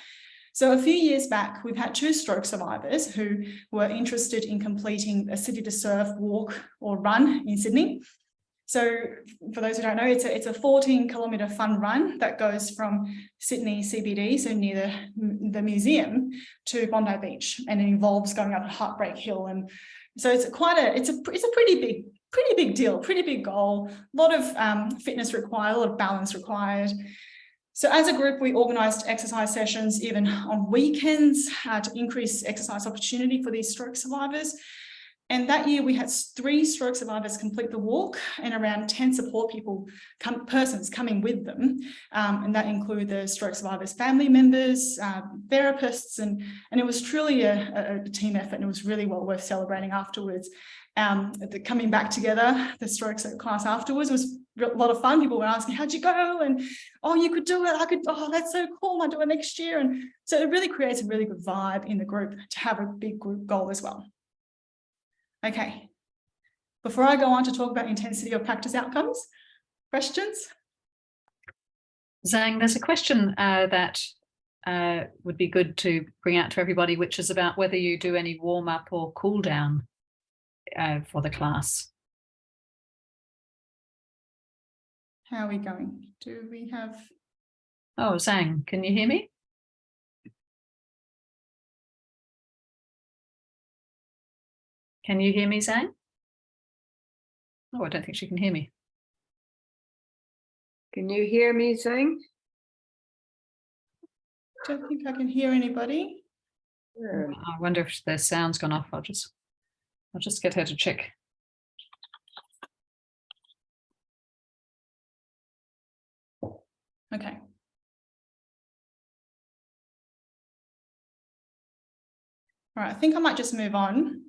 So a few years back, we've had 2 stroke survivors who were interested in completing a City to Surf walk or run in Sydney. So for those who don't know, it's a 14-kilometre fun run that goes from Sydney CBD, so near the museum, to Bondi Beach, and it involves going up a Heartbreak Hill. And so it's a pretty big deal, pretty big goal. A lot of fitness required, a lot of balance required. So as a group, we organised exercise sessions even on weekends to increase exercise opportunity for these stroke survivors. And that year we had 3 stroke survivors complete the walk, and around 10 support persons coming with them. And that include the stroke survivors' family members, therapists, and it was truly a team effort, and it was really well worth celebrating afterwards. Coming back together, the stroke class afterwards was a lot of fun. People were asking, how'd you go? And, oh, you could do it. Oh, that's so cool. I'll do it next year. And so it really creates a really good vibe in the group to have a big group goal as well. Okay, before I go on to talk about intensity of practice outcomes, questions? Zheng, there's a question that would be good to bring out to everybody, which is about whether you do any warm-up or cool-down for the class. How are we going? Do we have... Oh, Zheng, can you hear me? Can you hear me, Zheng? Oh, I don't think she can hear me. Can you hear me, Zheng? Don't think I can hear anybody. I wonder if the sound's gone off. I'll just get her to check. Okay. All right, I think I might just move on,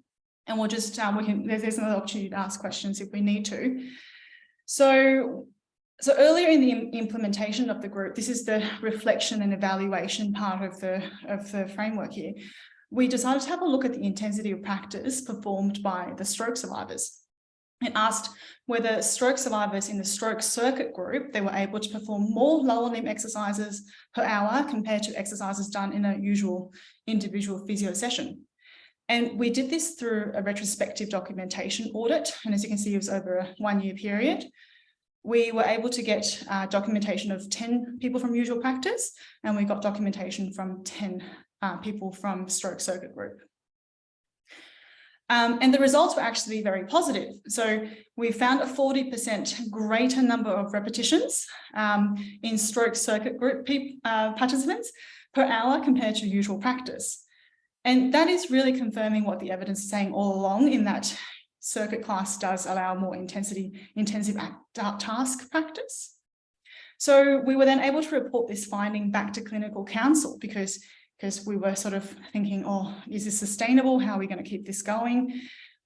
and we'll just there's another opportunity to ask questions if we need to. So earlier in the implementation of the group, this is the reflection and evaluation part of the framework here. We decided to have a look at the intensity of practice performed by the stroke survivors. It asked whether stroke survivors in the stroke circuit group, they were able to perform more lower limb exercises per hour compared to exercises done in a usual individual physio session. And we did this through a retrospective documentation audit. And as you can see, it was over a 1-year period. We were able to get documentation of 10 people from usual practice, and we got documentation from 10 people from stroke circuit group. And the results were actually very positive. So we found a 40% greater number of repetitions in stroke circuit group participants per hour compared to usual practice. And that is really confirming what the evidence is saying all along, in that circuit class does allow more intensive task practice. So we were then able to report this finding back to clinical counsel, because we were sort of thinking, oh, is this sustainable? How are we going to keep this going?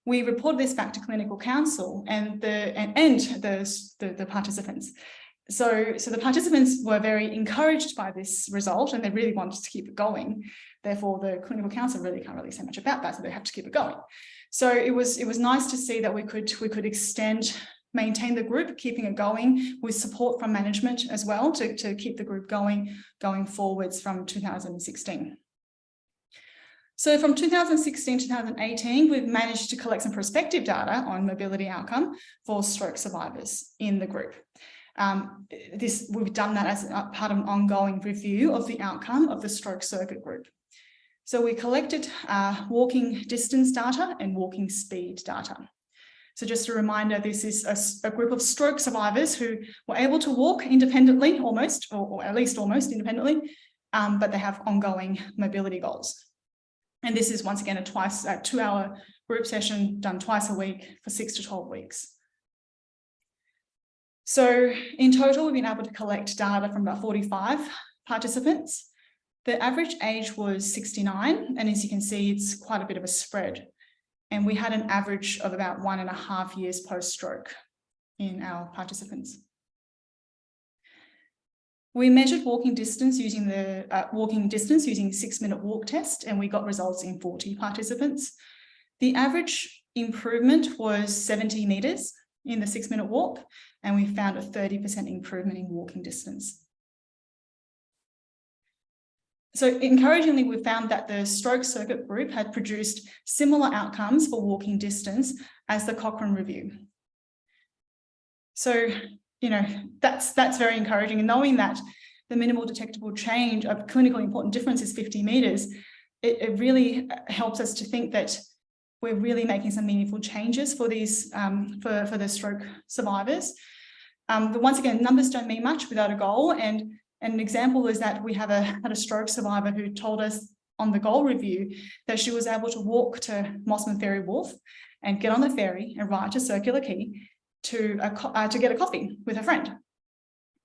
We reported this back to clinical counsel and the participants. So the participants were very encouraged by this result, and they really wanted to keep it going. Therefore, the clinical counsel really can't really say much about that, so they have to keep it going. So it was nice to see that we could maintain the group, keeping it going with support from management as well to keep the group going forwards from 2016. So from 2016 to 2018, we've managed to collect some prospective data on mobility outcome for stroke survivors in the group. We've done that as part of an ongoing review of the outcome of the stroke circuit group. So we collected walking distance data and walking speed data. So just a reminder, this is a group of stroke survivors who were able to walk independently, almost, or at least almost independently, but they have ongoing mobility goals. And this is once again a 2-hour group session done twice a week for 6 to 12 weeks. So in total, we've been able to collect data from about 45 participants. The average age was 69, and as you can see, it's quite a bit of a spread. And we had an average of about 1.5 years post-stroke in our participants. We measured walking distance using the 6-minute walk test, and we got results in 40 participants. The average improvement was 70 meters in the 6-minute walk, and we found a 30% improvement in walking distance. So encouragingly, we found that the stroke circuit group had produced similar outcomes for walking distance as the Cochrane review. So, that's very encouraging. And knowing that the minimal detectable change of clinically important difference is 50 meters, it really helps us to think that we're really making some meaningful changes for these for the stroke survivors. But once again, numbers don't mean much without a goal. And an example is that we had a stroke survivor who told us on the goal review that she was able to walk to Mossman Ferry Wharf and get on the ferry and ride to Circular Quay to get a coffee with her friend.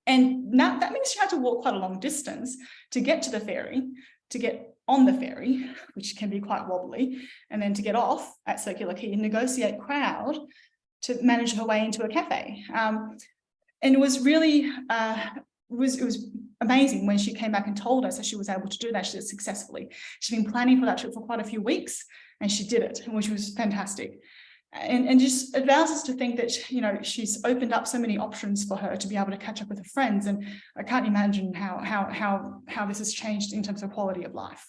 And now that means she had to walk quite a long distance to get to the ferry, to get on the ferry, which can be quite wobbly, and then to get off at Circular Quay and negotiate crowd to manage her way into a cafe. And it was really, it was amazing when she came back and told us that she was able to do that. She did it successfully. She'd been planning for that trip for quite a few weeks, and she did it, which was fantastic. And just allows us to think that, she's opened up so many options for her to be able to catch up with her friends. And I can't imagine how this has changed in terms of quality of life.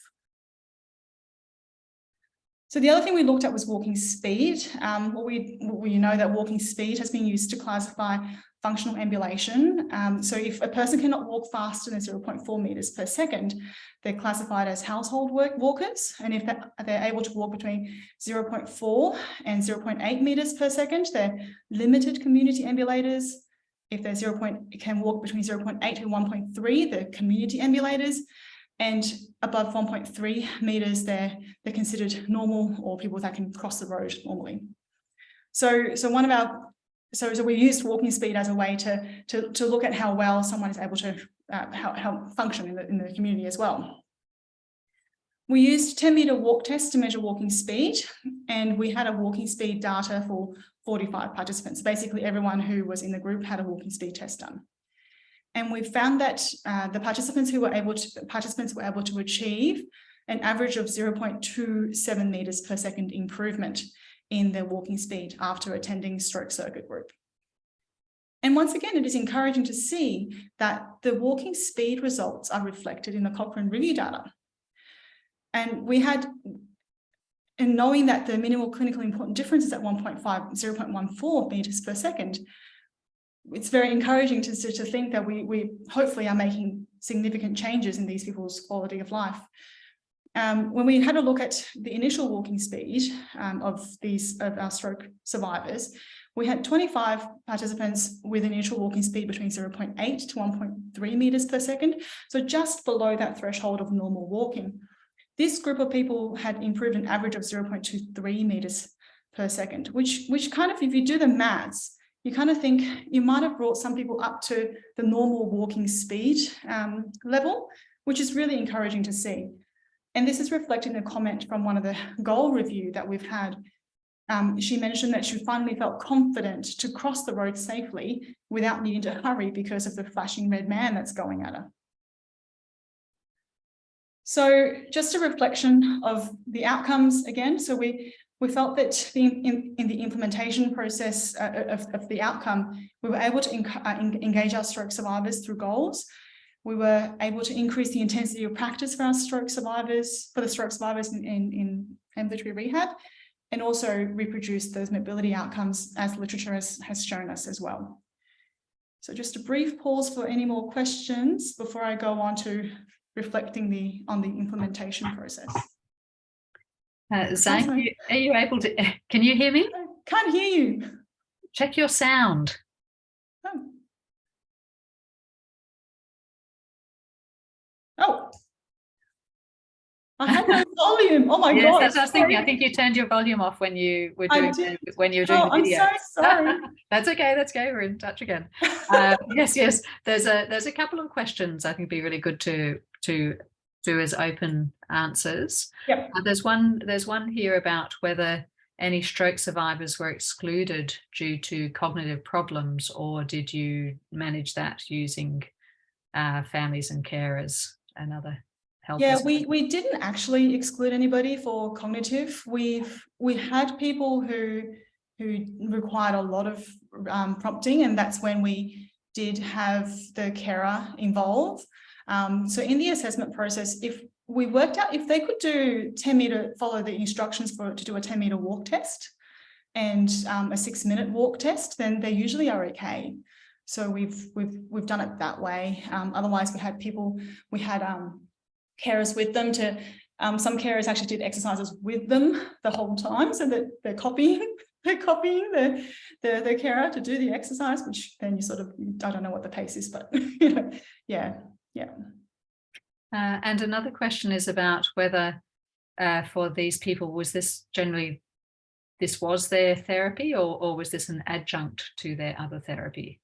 So the other thing we looked at was walking speed. We know that walking speed has been used to classify functional ambulation. So if a person cannot walk faster than 0.4 meters per second, they're classified as household walkers. And if they're able to walk between 0.4 and 0.8 meters per second, they're limited community ambulators. If they're can walk between 0.8 and 1.3, they're community ambulators. And above 1.3 meters, they're considered normal, or people that can cross the road normally. So we used walking speed as a way to look at how well someone is able to how function in the community as well. We used 10-meter walk test to measure walking speed, and we had a walking speed data for 45 participants. Basically, everyone who was in the group had a walking speed test done. And we found that the participants were able to achieve an average of 0.27 meters per second improvement in their walking speed after attending stroke circuit group. And once again, it is encouraging to see that the walking speed results are reflected in the Cochrane review data. And knowing that the minimal clinically important difference is at 0.14 meters per second, it's very encouraging to think that we hopefully are making significant changes in these people's quality of life. When we had a look at the initial walking speed of our stroke survivors, we had 25 participants with an initial walking speed between 0.8 to 1.3 meters per second, so just below that threshold of normal walking. This group of people had improved an average of 0.23 meters per second, which kind of, if you do the maths, you kind of think you might have brought some people up to the normal walking speed level, which is really encouraging to see. And this is reflected in a comment from one of the goal review that we've had. She mentioned that she finally felt confident to cross the road safely without needing to hurry because of the flashing red man that's going at her. So just a reflection of the outcomes again. So we felt that in the implementation process of the outcome, we were able to engage our stroke survivors through goals. We were able to increase the intensity of practice for our stroke survivors, in ambulatory rehab, and also reproduce those mobility outcomes as literature has shown us as well. So just a brief pause for any more questions before I go on to reflecting on the implementation process. Zheng, are you able to, can you hear me? I can't hear you. Check your sound. Oh, I had no volume. Oh my God. Yes, that's what I was thinking. I think you turned your volume off when you were doing the video. I'm so sorry. That's okay. We're in touch again. Yes. There's a couple of questions I think be really good to do as open answers. Yep. There's one here about whether any stroke survivors were excluded due to cognitive problems, or did you manage that using families and carers and other help? Yeah, we didn't actually exclude anybody for cognitive. We had people who required a lot of prompting, and that's when we did have the carer involved. So in the assessment process, if we worked out if they could do follow the instructions to do a 10-meter walk test and a 6-minute walk test, then they usually are okay. So we've done it that way. Otherwise, we had carers with them to. Some carers actually did exercises with them the whole time, so that they're copying the carer to do the exercise, which then you sort of, I don't know what the pace is, but yeah. And another question is about whether for these people, was this was their therapy, or was this an adjunct to their other therapy?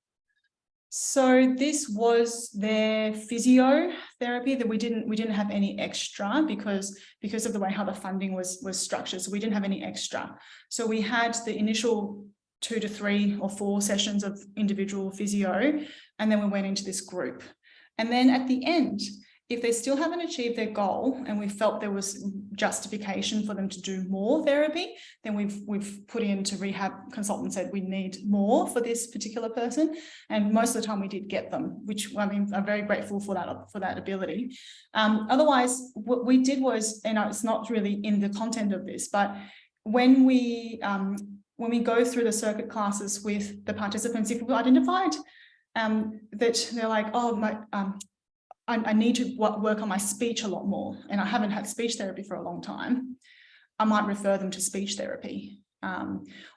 So this was their physiotherapy, that we didn't have any extra because of the way how the funding was structured. So we didn't have any extra. So we had the initial 2 to 3 or 4 sessions of individual physio, and then we went into this group. And then at the end, if they still haven't achieved their goal and we felt there was justification for them to do more therapy, then we've put into rehab consultant, said we need more for this particular person. And most of the time we did get them, which, I mean, I'm very grateful for that ability. Otherwise, what we did was, and it's not really in the content of this, but when we go through the circuit classes with the participants, if we identified that they're like, oh, I need to work on my speech a lot more, and I haven't had speech therapy for a long time, I might refer them to speech therapy.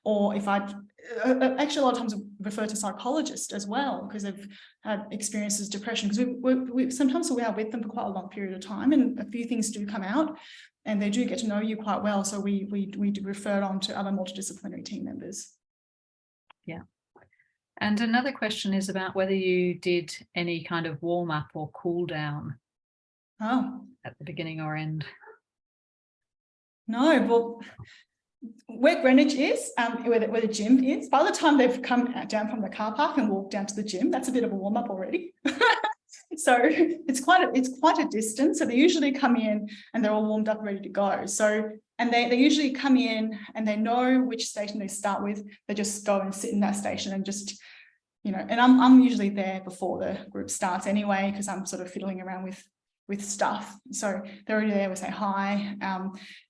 Or if actually a lot of times refer to psychologists as well, because they've had experiences depression, because sometimes we are with them for quite a long period of time, and a few things do come out and they do get to know you quite well. So we do refer on to other multidisciplinary team members. Yeah. And another question is about whether you did any kind of warm up or cool down at the beginning or end. No, well, where Greenwich is, where the gym is, by the time they've come down from the car park and walked down to the gym, that's a bit of a warm up already. So it's quite a distance. So they usually come in and they're all warmed up, ready to go. So, and they usually come in and they know which station they start with. They just go and sit in that station and just, you know, and I'm usually there before the group starts anyway, because I'm sort of fiddling around with stuff. So they're already there, we say hi.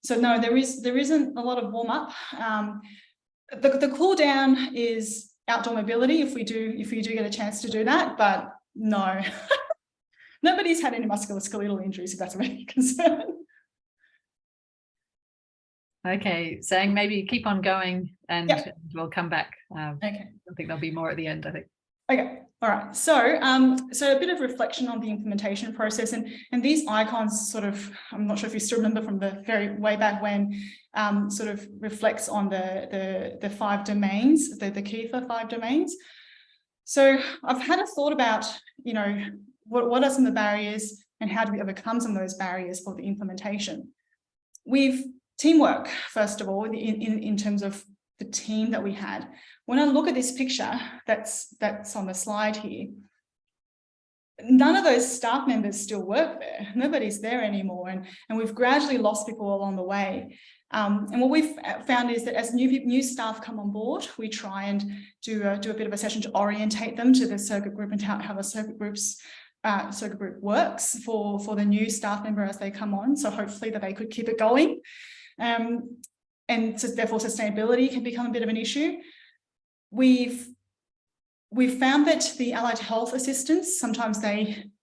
So no, there isn't a lot of warm up. The cool down is outdoor mobility if you do get a chance to do that, but no. Nobody's had any musculoskeletal injuries, if that's of any concern. Okay, Zheng, maybe keep on going and we'll come back. Okay. I think there'll be more at the end, I think. Okay, all right. So, so a bit of reflection on the implementation process, and these icons sort of, I'm not sure if you still remember from the very way back when, sort of reflects on the 5 domains, the key for 5 domains. So I've had a thought about, you know, what are some of the barriers and how do we overcome some of those barriers for the implementation? We've teamwork, first of all, in terms of the team that we had. When I look at this picture that's on the slide here, none of those staff members still work there. Nobody's there anymore, and we've gradually lost people along the way. And what we've found is that as new staff come on board, we try and do a bit of a session to orientate them to the circuit group and how the circuit group works for the new staff member as they come on. So hopefully that they could keep it going. And so therefore sustainability can become a bit of an issue. We've found that the allied health assistants, sometimes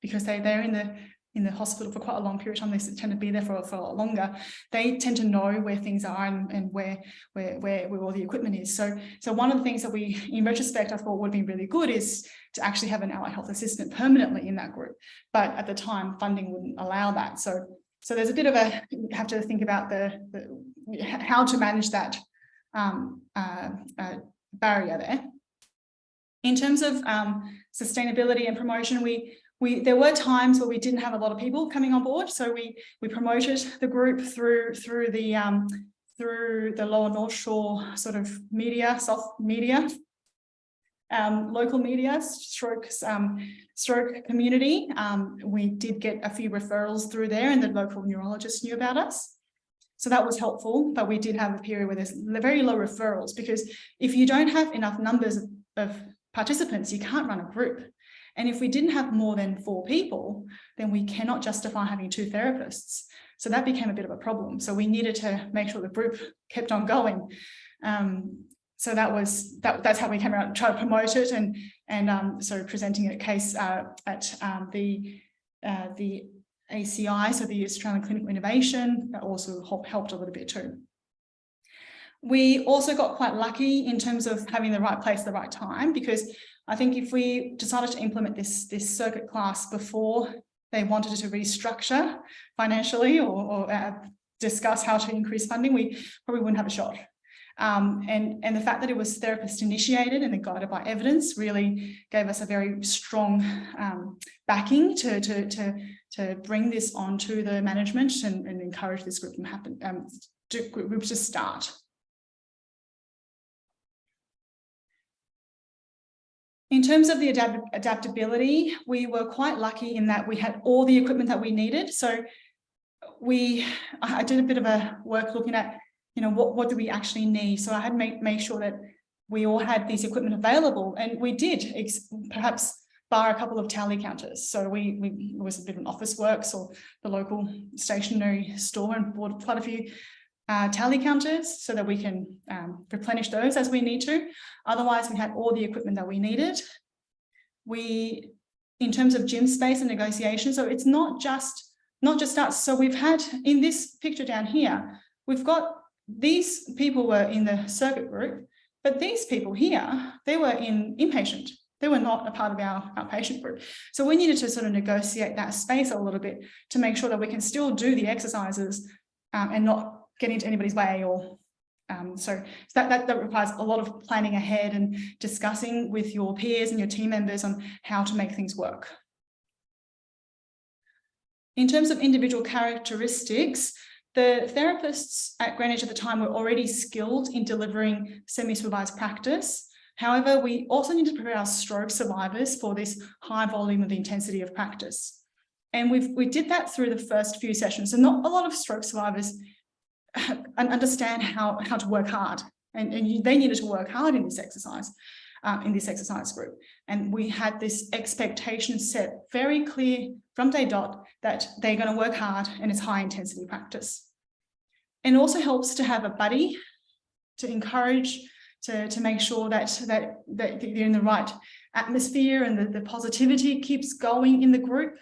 because they're in the hospital for quite a long period of time, they tend to be there for a lot longer. They tend to know where things are and where all the equipment is. So one of the things that we, in retrospect, I thought would be really good is to actually have an allied health assistant permanently in that group. But at the time, funding wouldn't allow that. So there's a bit of you have to think about how to manage that barrier there. In terms of sustainability and promotion, there were times where we didn't have a lot of people coming on board, so we promoted the group through the Lower North Shore sort of media, soft media, local media, stroke community. We did get a few referrals through there, and the local neurologists knew about us. So that was helpful, but we did have a period where there's very low referrals, because if you don't have enough numbers of participants, you can't run a group. And if we didn't have more than 4 people, then we cannot justify having 2 therapists. So that became a bit of a problem. So we needed to make sure the group kept on going. So that's how we came around and tried to promote it, and so presenting a case at the ACI, so the Australian Clinical Innovation, that also helped a little bit too. We also got quite lucky in terms of having the right place at the right time, because I think if we decided to implement this circuit class before they wanted to restructure financially or discuss how to increase funding, we probably wouldn't have a shot. And the fact that it was therapist initiated and then guided by evidence really gave us a very strong backing to bring this onto the management and encourage this group to start. In terms of the adaptability, we were quite lucky in that we had all the equipment that we needed. So I did a bit of a work looking at, you know, what do we actually need? So I had make sure that we all had these equipment available, and we did, perhaps bar a couple of tally counters. So it was a bit of an office works or the local stationery store, and bought quite a few tally counters so that we can replenish those as we need to. Otherwise, we had all the equipment that we needed. In terms of gym space and negotiation, so it's not just us. So we've had, in this picture down here, we've got these people were in the circuit group, but these people here, they were in inpatient. They were not a part of our outpatient group. So we needed to sort of negotiate that space a little bit to make sure that we can still do the exercises and not get into anybody's way, or so that requires a lot of planning ahead and discussing with your peers and your team members on how to make things work. In terms of individual characteristics, the therapists at Greenwich at the time were already skilled in delivering semi-supervised practice. However, we also need to prepare our stroke survivors for this high volume of intensity of practice. And we did that through the first few sessions. So not a lot of stroke survivors understand how to work hard. And they needed to work hard in this exercise group. And we had this expectation set very clear from day dot that they're going to work hard and it's high intensity practice. And it also helps to have a buddy to encourage, to make sure that they're in the right atmosphere and the positivity keeps going in the group.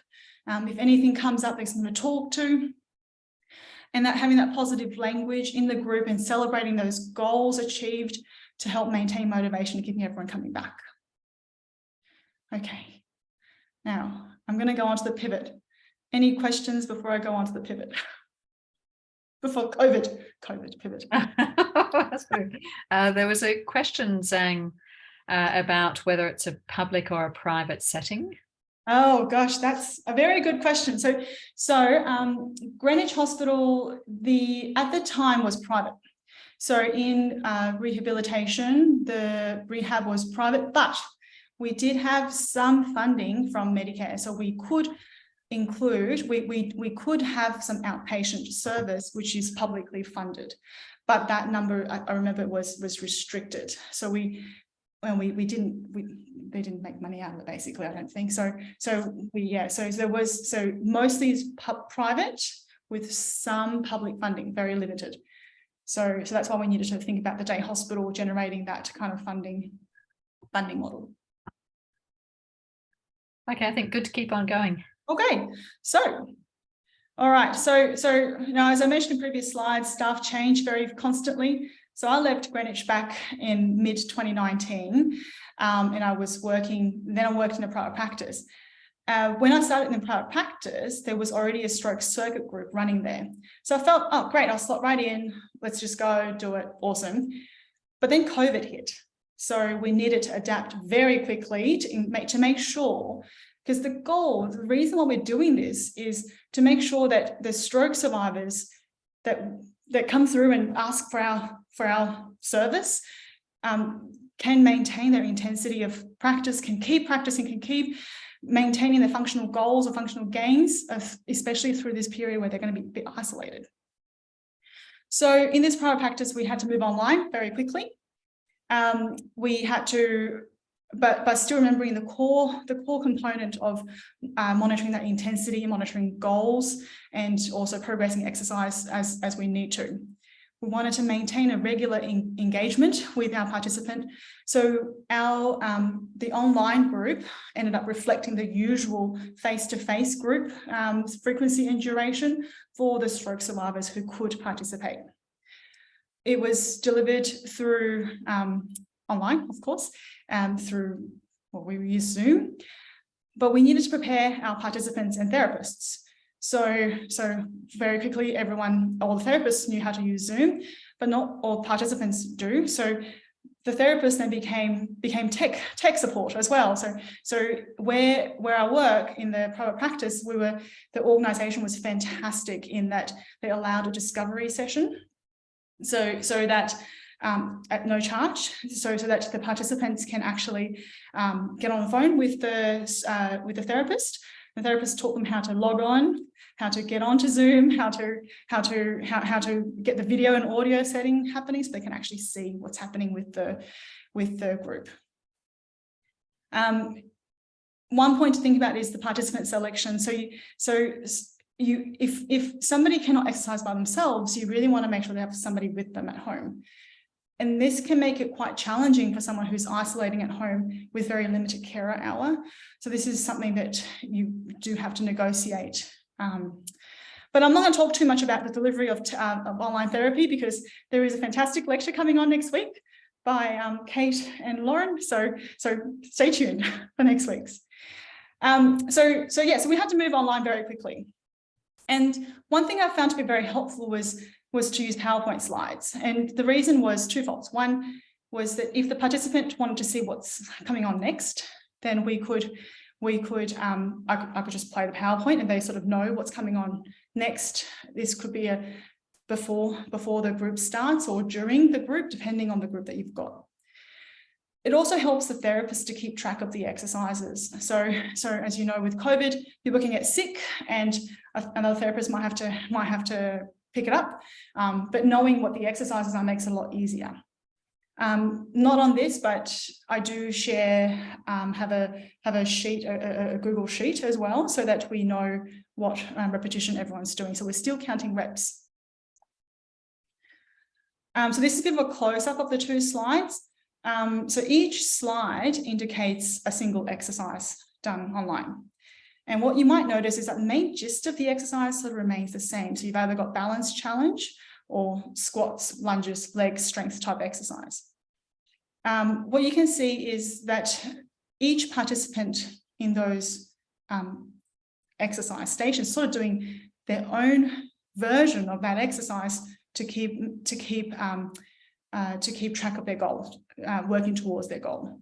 If anything comes up, there's someone to talk to. And that having that positive language in the group and celebrating those goals achieved to help maintain motivation and keeping everyone coming back. Okay, now I'm going to go on to the pivot. Any questions before I go on to the pivot? Before COVID pivot. That's good. There was a question, Zheng, about whether it's a public or a private setting. Oh gosh, that's a very good question. So Greenwich Hospital, at the time was private. So in rehabilitation, the rehab was private, but we did have some funding from Medicare. So we could include, we could have some outpatient service, which is publicly funded. But that number, I remember, was restricted. So they didn't make money out of it, basically, I don't think. So mostly is private with some public funding, very limited. So that's why we needed to think about the day hospital generating that kind of funding model. Okay, I think good to keep on going. Okay, so all right, so as I mentioned in previous slides, staff change very constantly. So I left Greenwich back in mid-2019, and I worked in a private practice. When I started in the private practice, there was already a stroke circuit group running there. So I felt, oh, great, I'll slot right in. Let's just go do it. Awesome. But then COVID hit. So we needed to adapt very quickly to make sure, because the reason why we're doing this is to make sure that the stroke survivors that come through and ask for our service can maintain their intensity of practice, can keep practicing, can keep maintaining their functional goals or functional gains, especially through this period where they're going to be a bit isolated. So in this private practice, we had to move online very quickly. We had to, but still remembering the core component of monitoring that intensity, monitoring goals, and also progressing exercise as we need to. We wanted to maintain a regular engagement with our participant. So the online group ended up reflecting the usual face-to-face group frequency and duration for the stroke survivors who could participate. It was delivered through online, of course, through we use Zoom, but we needed to prepare our participants and therapists. So very quickly, all the therapists knew how to use Zoom, but not all participants do. So the therapist then became tech support as well. So where I work in the private practice, the organisation was fantastic in that they allowed a discovery session, so that at no charge, so that the participants can actually get on the phone with the therapist. The therapist taught them how to log on, how to get onto Zoom, how to get the video and audio setting happening, so they can actually see what's happening with the group. One point to think about is the participant selection. If somebody cannot exercise by themselves, you really want to make sure they have somebody with them at home. And this can make it quite challenging for someone who's isolating at home with very limited carer hour. So this is something that you do have to negotiate. But I'm not going to talk too much about the delivery of online therapy, because there is a fantastic lecture coming on next week by Kate and Lauren. So stay tuned for next week's. So we had to move online very quickly. And one thing I found to be very helpful was to use PowerPoint slides. And the reason was twofold. One was that if the participant wanted to see what's coming on next, then I could just play the PowerPoint and they sort of know what's coming on next. This could be before the group starts or during the group, depending on the group that you've got. It also helps the therapist to keep track of the exercises. So as you know, with COVID, people can get sick, and another therapist might have to pick it up. But knowing what the exercises are makes it a lot easier. Not on this, but I do share, have a sheet, a Google sheet as well, so that we know what repetition everyone's doing. So we're still counting reps. So this is a bit of a close-up of the two slides. So each slide indicates a single exercise done online. And what you might notice is that the main gist of the exercise sort of remains the same. So you've either got balance challenge or squats, lunges, legs, strength type exercise. What you can see is that each participant in those exercise stations sort of doing their own version of that exercise to keep track of their goal, working towards their goal.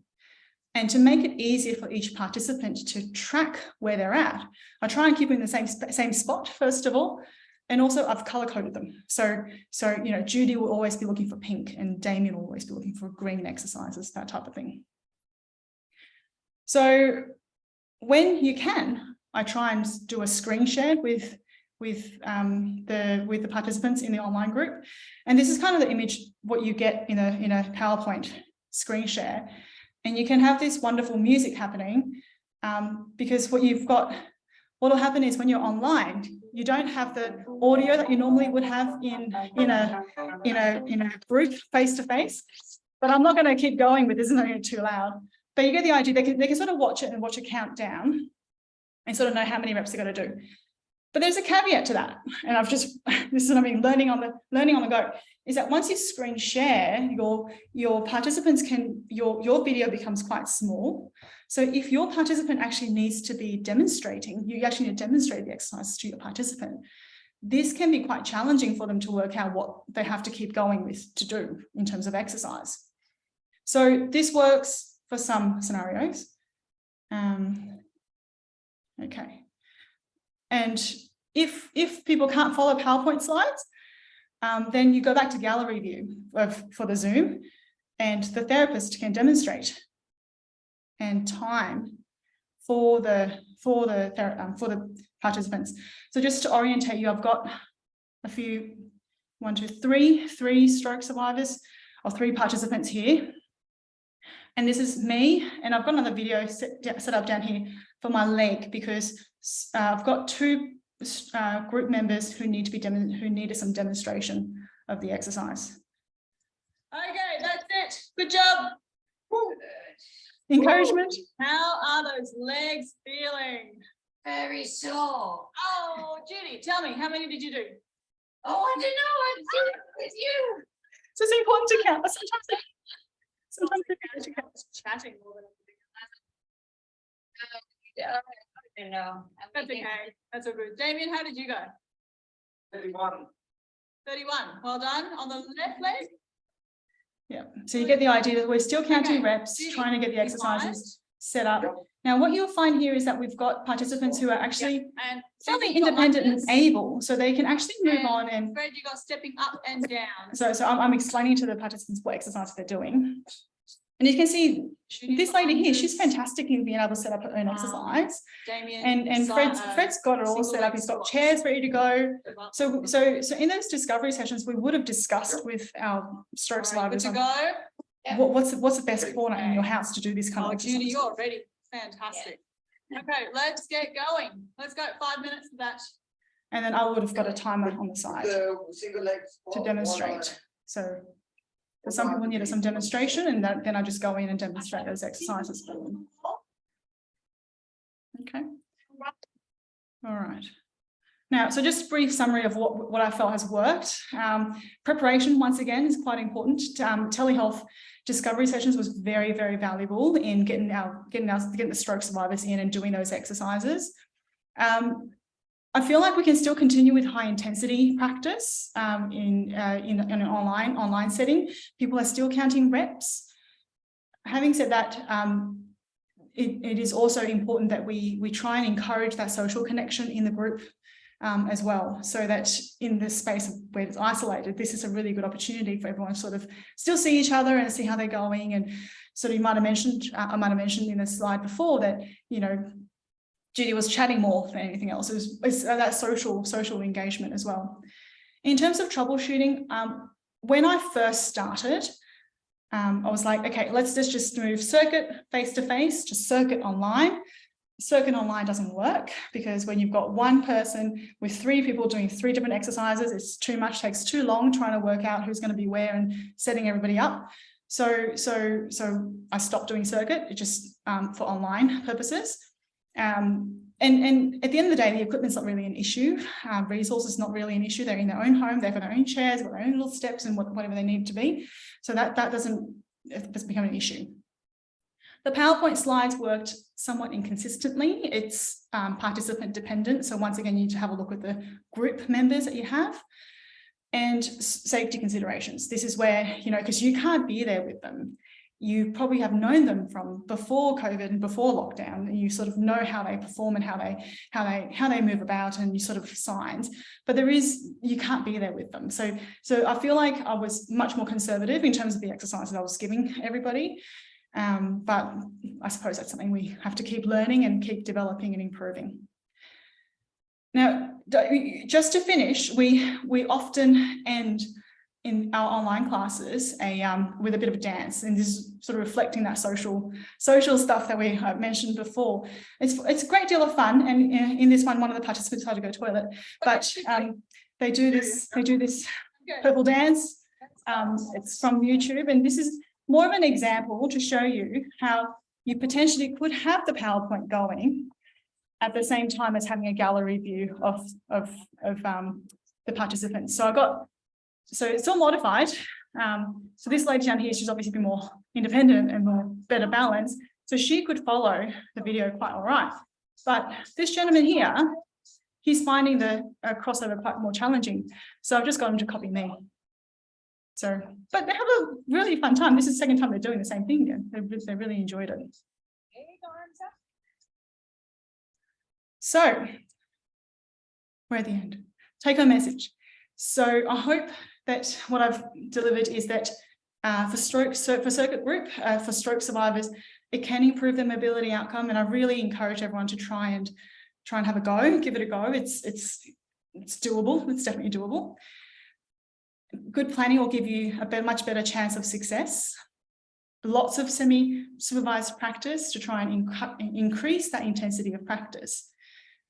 And to make it easier for each participant to track where they're at, I try and keep them in the same spot, first of all. And also I've color coded them. So you know, Judy will always be looking for pink and Damien will always be looking for green exercises, that type of thing. So when you can, I try and do a screen share with the participants in the online group. And this is kind of the image, what you get in a PowerPoint screen share. And you can have this wonderful music happening because what will happen is when you're online, you don't have the audio that you normally would have in a group face-to-face. But I'm not going to keep going with this, it's not too loud. But you get the idea, they can sort of watch it and watch a countdown and sort of know how many reps they're going to do. But there's a caveat to that, and this is what I mean, learning on the go, is that once you screen share, your participants your video becomes quite small. So if your participant actually needs to be demonstrating, you actually need to demonstrate the exercise to your participant. This can be quite challenging for them to work out what they have to keep going with to do in terms of exercise. So this works for some scenarios. Okay. And if people can't follow PowerPoint slides, then you go back to gallery view for the Zoom, and the therapist can demonstrate and time for the participants. So just to orientate you, I've got a few, 3 stroke survivors or 3 participants here. And this is me, and I've got another video set up down here for my leg because I've got 2 group members who needed some demonstration of the exercise. Okay, that's it. Good job. Encouragement. How are those legs feeling? Very sore. Oh, Judy, tell me, how many did you do? Oh, I don't know. I'm doing it with you. So it's important to count. Sometimes it's important to count. Chatting more than I don't know. that's okay. That's all good. Damien, how did you go? 31. 31. Well done. On the left leg? Yeah. So you get the idea that we're still counting reps, trying to get the exercises set up. Now, what you'll find here is that we've got participants who are actually fairly independent and able, so they can actually move on. And Fred, you got stepping up and down. So I'm explaining to the participants what exercise they're doing. And you can see this lady here, she's fantastic in being able to set up her own exercise. Damien, and Fred's got it all set up. He's got chairs ready to go. So in those discovery sessions, we would have discussed with our stroke survivors what's the best corner in your house to do this kind of exercise. Judy, you're ready. Fantastic. Yeah. Okay, let's get going. Let's go 5 minutes of that. And then I would have got a timer on the side to demonstrate. So for some people needed some demonstration, and then I just go in and demonstrate those exercises for them. Okay. All right. Now, so just a brief summary of what I felt has worked. Preparation, once again, is quite important. Telehealth discovery sessions was very, very valuable in getting the stroke survivors in and doing those exercises. I feel like we can still continue with high intensity practice in an online setting. People are still counting reps. Having said that, it is also important that we try and encourage that social connection in the group as well, so that in this space where it's isolated, this is a really good opportunity for everyone to sort of still see each other and see how they're going. And sort of you might have mentioned, I might have mentioned in the slide before that, you know, Judy was chatting more than anything else. It's that social engagement as well. In terms of troubleshooting, when I first started, I was like, okay, let's just move circuit face-to-face to circuit online. Circuit online doesn't work because when you've got one person with 3 people doing 3 different exercises, it's too much, takes too long trying to work out who's going to be where and setting everybody up. So I stopped doing circuit, it just for online purposes. And at the end of the day, the equipment's not really an issue. Resources not really an issue. They're in their own home, they've got their own chairs, got their own little steps and whatever they need to be. So that doesn't become an issue. The PowerPoint slides worked somewhat inconsistently. It's participant dependent. So once again, you need to have a look at the group members that you have. And safety considerations. This is where, you know, because you can't be there with them. You probably have known them from before COVID and before lockdown, and you sort of know how they perform and how they move about, and you sort of signs. But you can't be there with them. So I feel like I was much more conservative in terms of the exercises I was giving everybody. But I suppose that's something we have to keep learning and keep developing and improving. Now, just to finish, we often end in our online classes with a bit of a dance, and this is sort of reflecting that social stuff that we mentioned before. It's a great deal of fun, and in this one of the participants had to go to the toilet, but they do this purple dance. It's from YouTube, and this is more of an example to show you how you potentially could have the PowerPoint going at the same time as having a gallery view of the participants. So it's all modified. So this lady down here, she's obviously been more independent and more better balanced. So she could follow the video quite all right. But this gentleman here, he's finding the crossover quite more challenging. So I've just got him to copy me. So, but they have a really fun time. This is the second time they're doing the same thing again. They really enjoyed it. So we're at the end. Take home message. So I hope that what I've delivered is that for circuit group, for stroke survivors, it can improve their mobility outcome. And I really encourage everyone to try and have a go, give it a go. It's doable. It's definitely doable. Good planning will give you a much better chance of success. Lots of semi-supervised practice to try and increase that intensity of practice.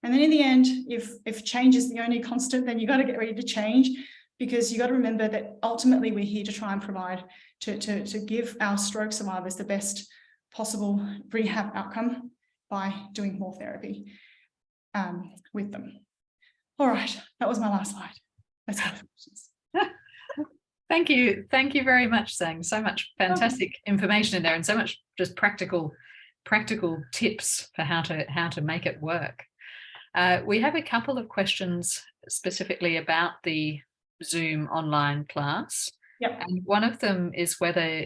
And then in the end, if change is the only constant, then you got to get ready to change, because you got to remember that ultimately we're here to try and provide to give our stroke survivors the best possible rehab outcome by doing more therapy with them. All right, that was my last slide. Let's go to questions. Thank you very much, Zheng. So much fantastic information in there, and so much just practical tips for how to make it work. We have a couple of questions specifically about the Zoom online class. Yep. And one of them is whether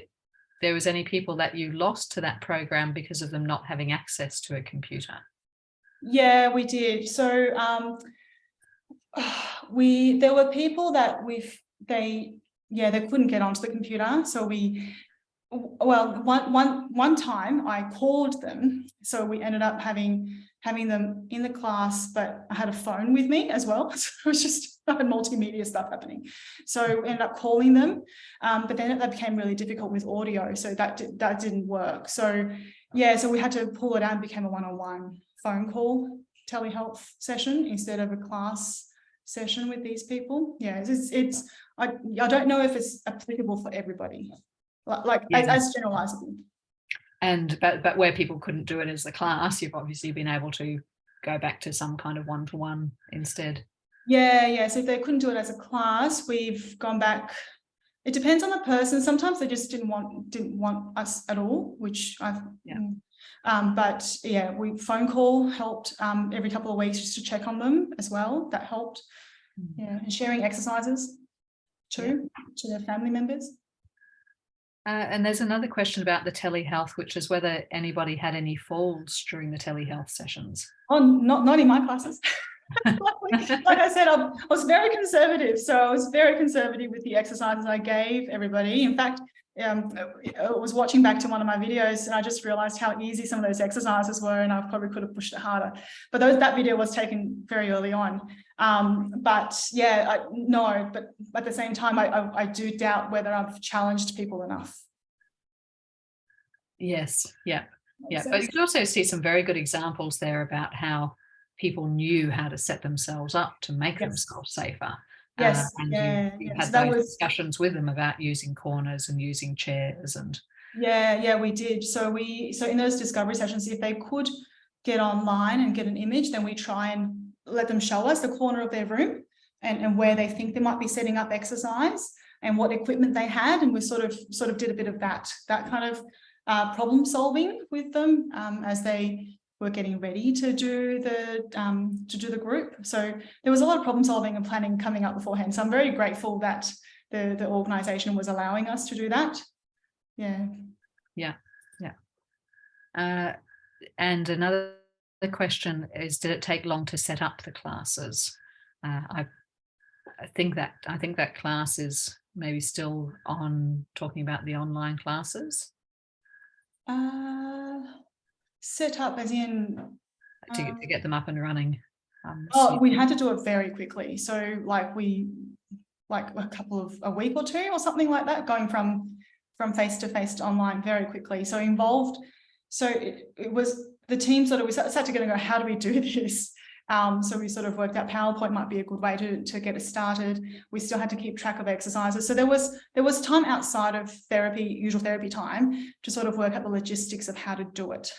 there was any people that you lost to that program because of them not having access to a computer. Yeah, we did. So there were people that they couldn't get onto the computer. So one time I called them. So we ended up having them in the class, but I had a phone with me as well. So it was just multimedia stuff happening. So we ended up calling them, but then that became really difficult with audio. So that didn't work. So yeah, so we had to pull it out and became a one-on-one phone call telehealth session instead of a class session with these people. Yeah, I don't know if it's applicable for everybody, as generalizable. And but where people couldn't do it as the class, you've obviously been able to go back to some kind of one-to-one instead. Yeah. So if they couldn't do it as a class, we've gone back. It depends on the person. Sometimes they just didn't want us at all, which I've. Yeah. But yeah, phone call helped every couple of weeks just to check on them as well. That helped. Yeah, and sharing exercises too to their family members. And there's another question about the telehealth, which is whether anybody had any falls during the telehealth sessions. Oh, not in my classes. Like I said, I was very conservative. So I was very conservative with the exercises I gave everybody. In fact, I was watching back to one of my videos and I just realized how easy some of those exercises were, and I probably could have pushed it harder. But that video was taken very early on. But yeah, no, but at the same time, I do doubt whether I've challenged people enough. Yes, yeah, yeah. Makes But you sense? can also see some very good examples there about how people knew how to set themselves up to make Yes. themselves safer. Yes, And yeah, you yeah. had So that those was discussions with them about using corners and using chairs and yeah, we did. So in those discovery sessions, if they could get online and get an image, then we try and let them show us the corner of their room and where they think they might be setting up exercise and what equipment they had, and we sort of did a bit of that kind of problem solving with them as they were getting ready to do the group. So there was a lot of problem solving and planning coming up beforehand. So I'm very grateful that the organisation was allowing us to do that. Yeah. and another question is, did it take long to set up the classes? I think that class is maybe still on, talking about the online classes. Set up as in To get them up and running. we had to do it very quickly. So like a week or two or something like that, going from face to face to online very quickly. So involved. So it was the team we sat together and go, how do we do this? So we sort of worked out PowerPoint might be a good way to get it started. We still had to keep track of exercises. So there was time outside of usual therapy time, to sort of work out the logistics of how to do it.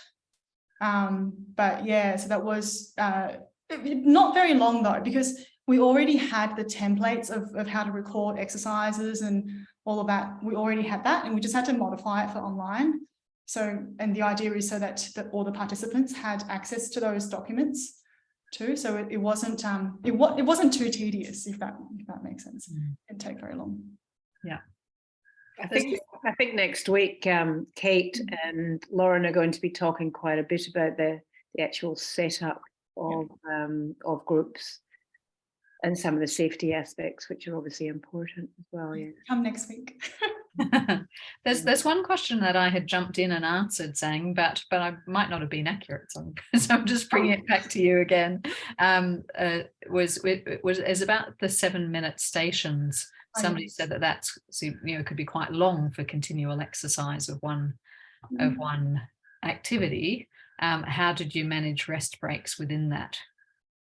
But yeah, so that was not very long though, because we already had the templates of how to record exercises and all of that. We already had that, and we just had to modify it for online. So, and the idea is so that all the participants had access to those documents too. So it wasn't too tedious, if that makes sense. It didn't take very long. Yeah. I think next week, Kate and Lauren are going to be talking quite a bit about the actual setup of groups and some of the safety aspects, which are obviously important as well. Yeah. Come next week. There's one question that I had jumped in and answered, Zheng, but I might not have been accurate, so I'm just bringing it back to you again. Was about the 7-minute stations. Somebody said that could be quite long for continual exercise of one activity. How did you manage rest breaks within that?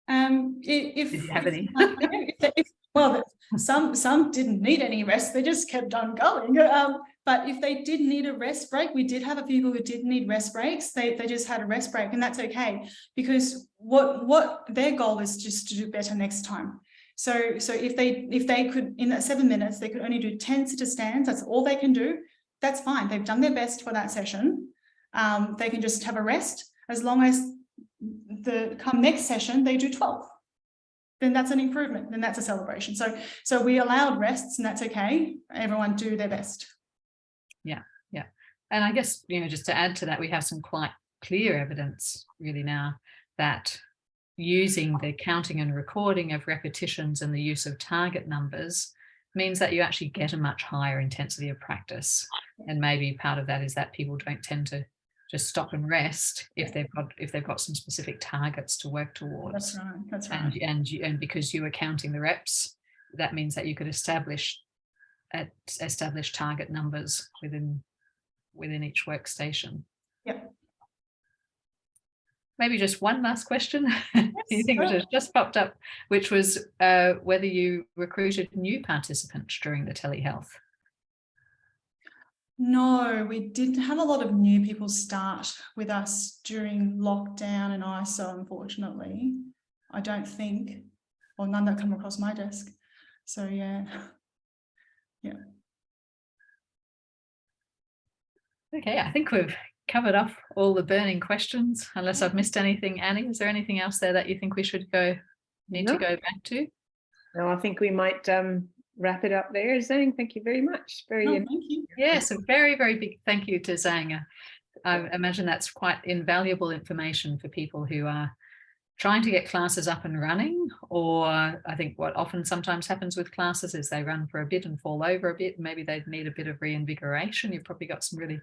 Did you have any? Well, some didn't need any rest; they just kept on going. But if they did need a rest break, we did have a few people who did need rest breaks. They just had a rest break, and that's okay, because what their goal is just to do better next time. So if they could, in that 7 minutes, they could only do 10 sit stands. That's all they can do. That's fine. They've done their best for that session. They can just have a rest, as long as come next session they do 12. Then that's an improvement. Then that's a celebration. So we allowed rests, and that's okay. Everyone do their best. Yeah. And I guess, just to add to that, we have some quite clear evidence really now that using the counting and recording of repetitions and the use of target numbers means that you actually get a much higher intensity of practice. And maybe part of that is that people don't tend to just stop and rest if they've got some specific targets to work towards. That's right. And because you were counting the reps, that means that you could establish target numbers within each workstation. Yep. Maybe just one last question. Yes, You think, which has just popped up, which was whether you recruited new participants during the telehealth. No, we didn't have a lot of new people start with us during lockdown and ISO, unfortunately. I don't think, or none that come across my desk. So yeah. Okay, I think we've covered off all the burning questions, unless I've missed anything. Annie, is there anything else there that you think we should need to go back to? No, I think we might wrap it up there. Zheng, thank you very much. Thank you. Yes, a very, very big thank you to Zheng. I imagine that's quite invaluable information for people who are trying to get classes up and running, or I think what often sometimes happens with classes is they run for a bit and fall over a bit. Maybe they need a bit of reinvigoration. You've probably got some really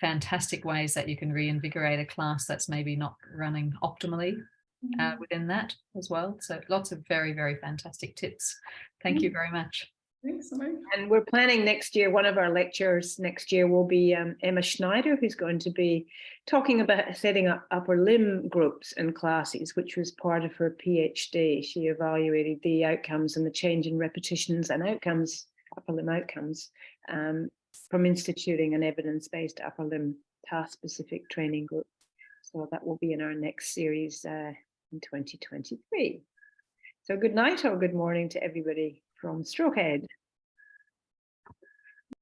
fantastic ways that you can reinvigorate a class that's maybe not running optimally within that as well. So lots of very, very fantastic tips. Thank you very much. Thanks, Simone. And we're planning next year, one of our lecturers next year will be Emma Schneider, who's going to be talking about setting up upper limb groups and classes, which was part of her PhD. She evaluated the outcomes and the change in repetitions and outcomes, upper limb outcomes, from instituting an evidence-based upper limb task-specific training group. So that will be in our next series in 2023. So good night or good morning to everybody from StrokeEd.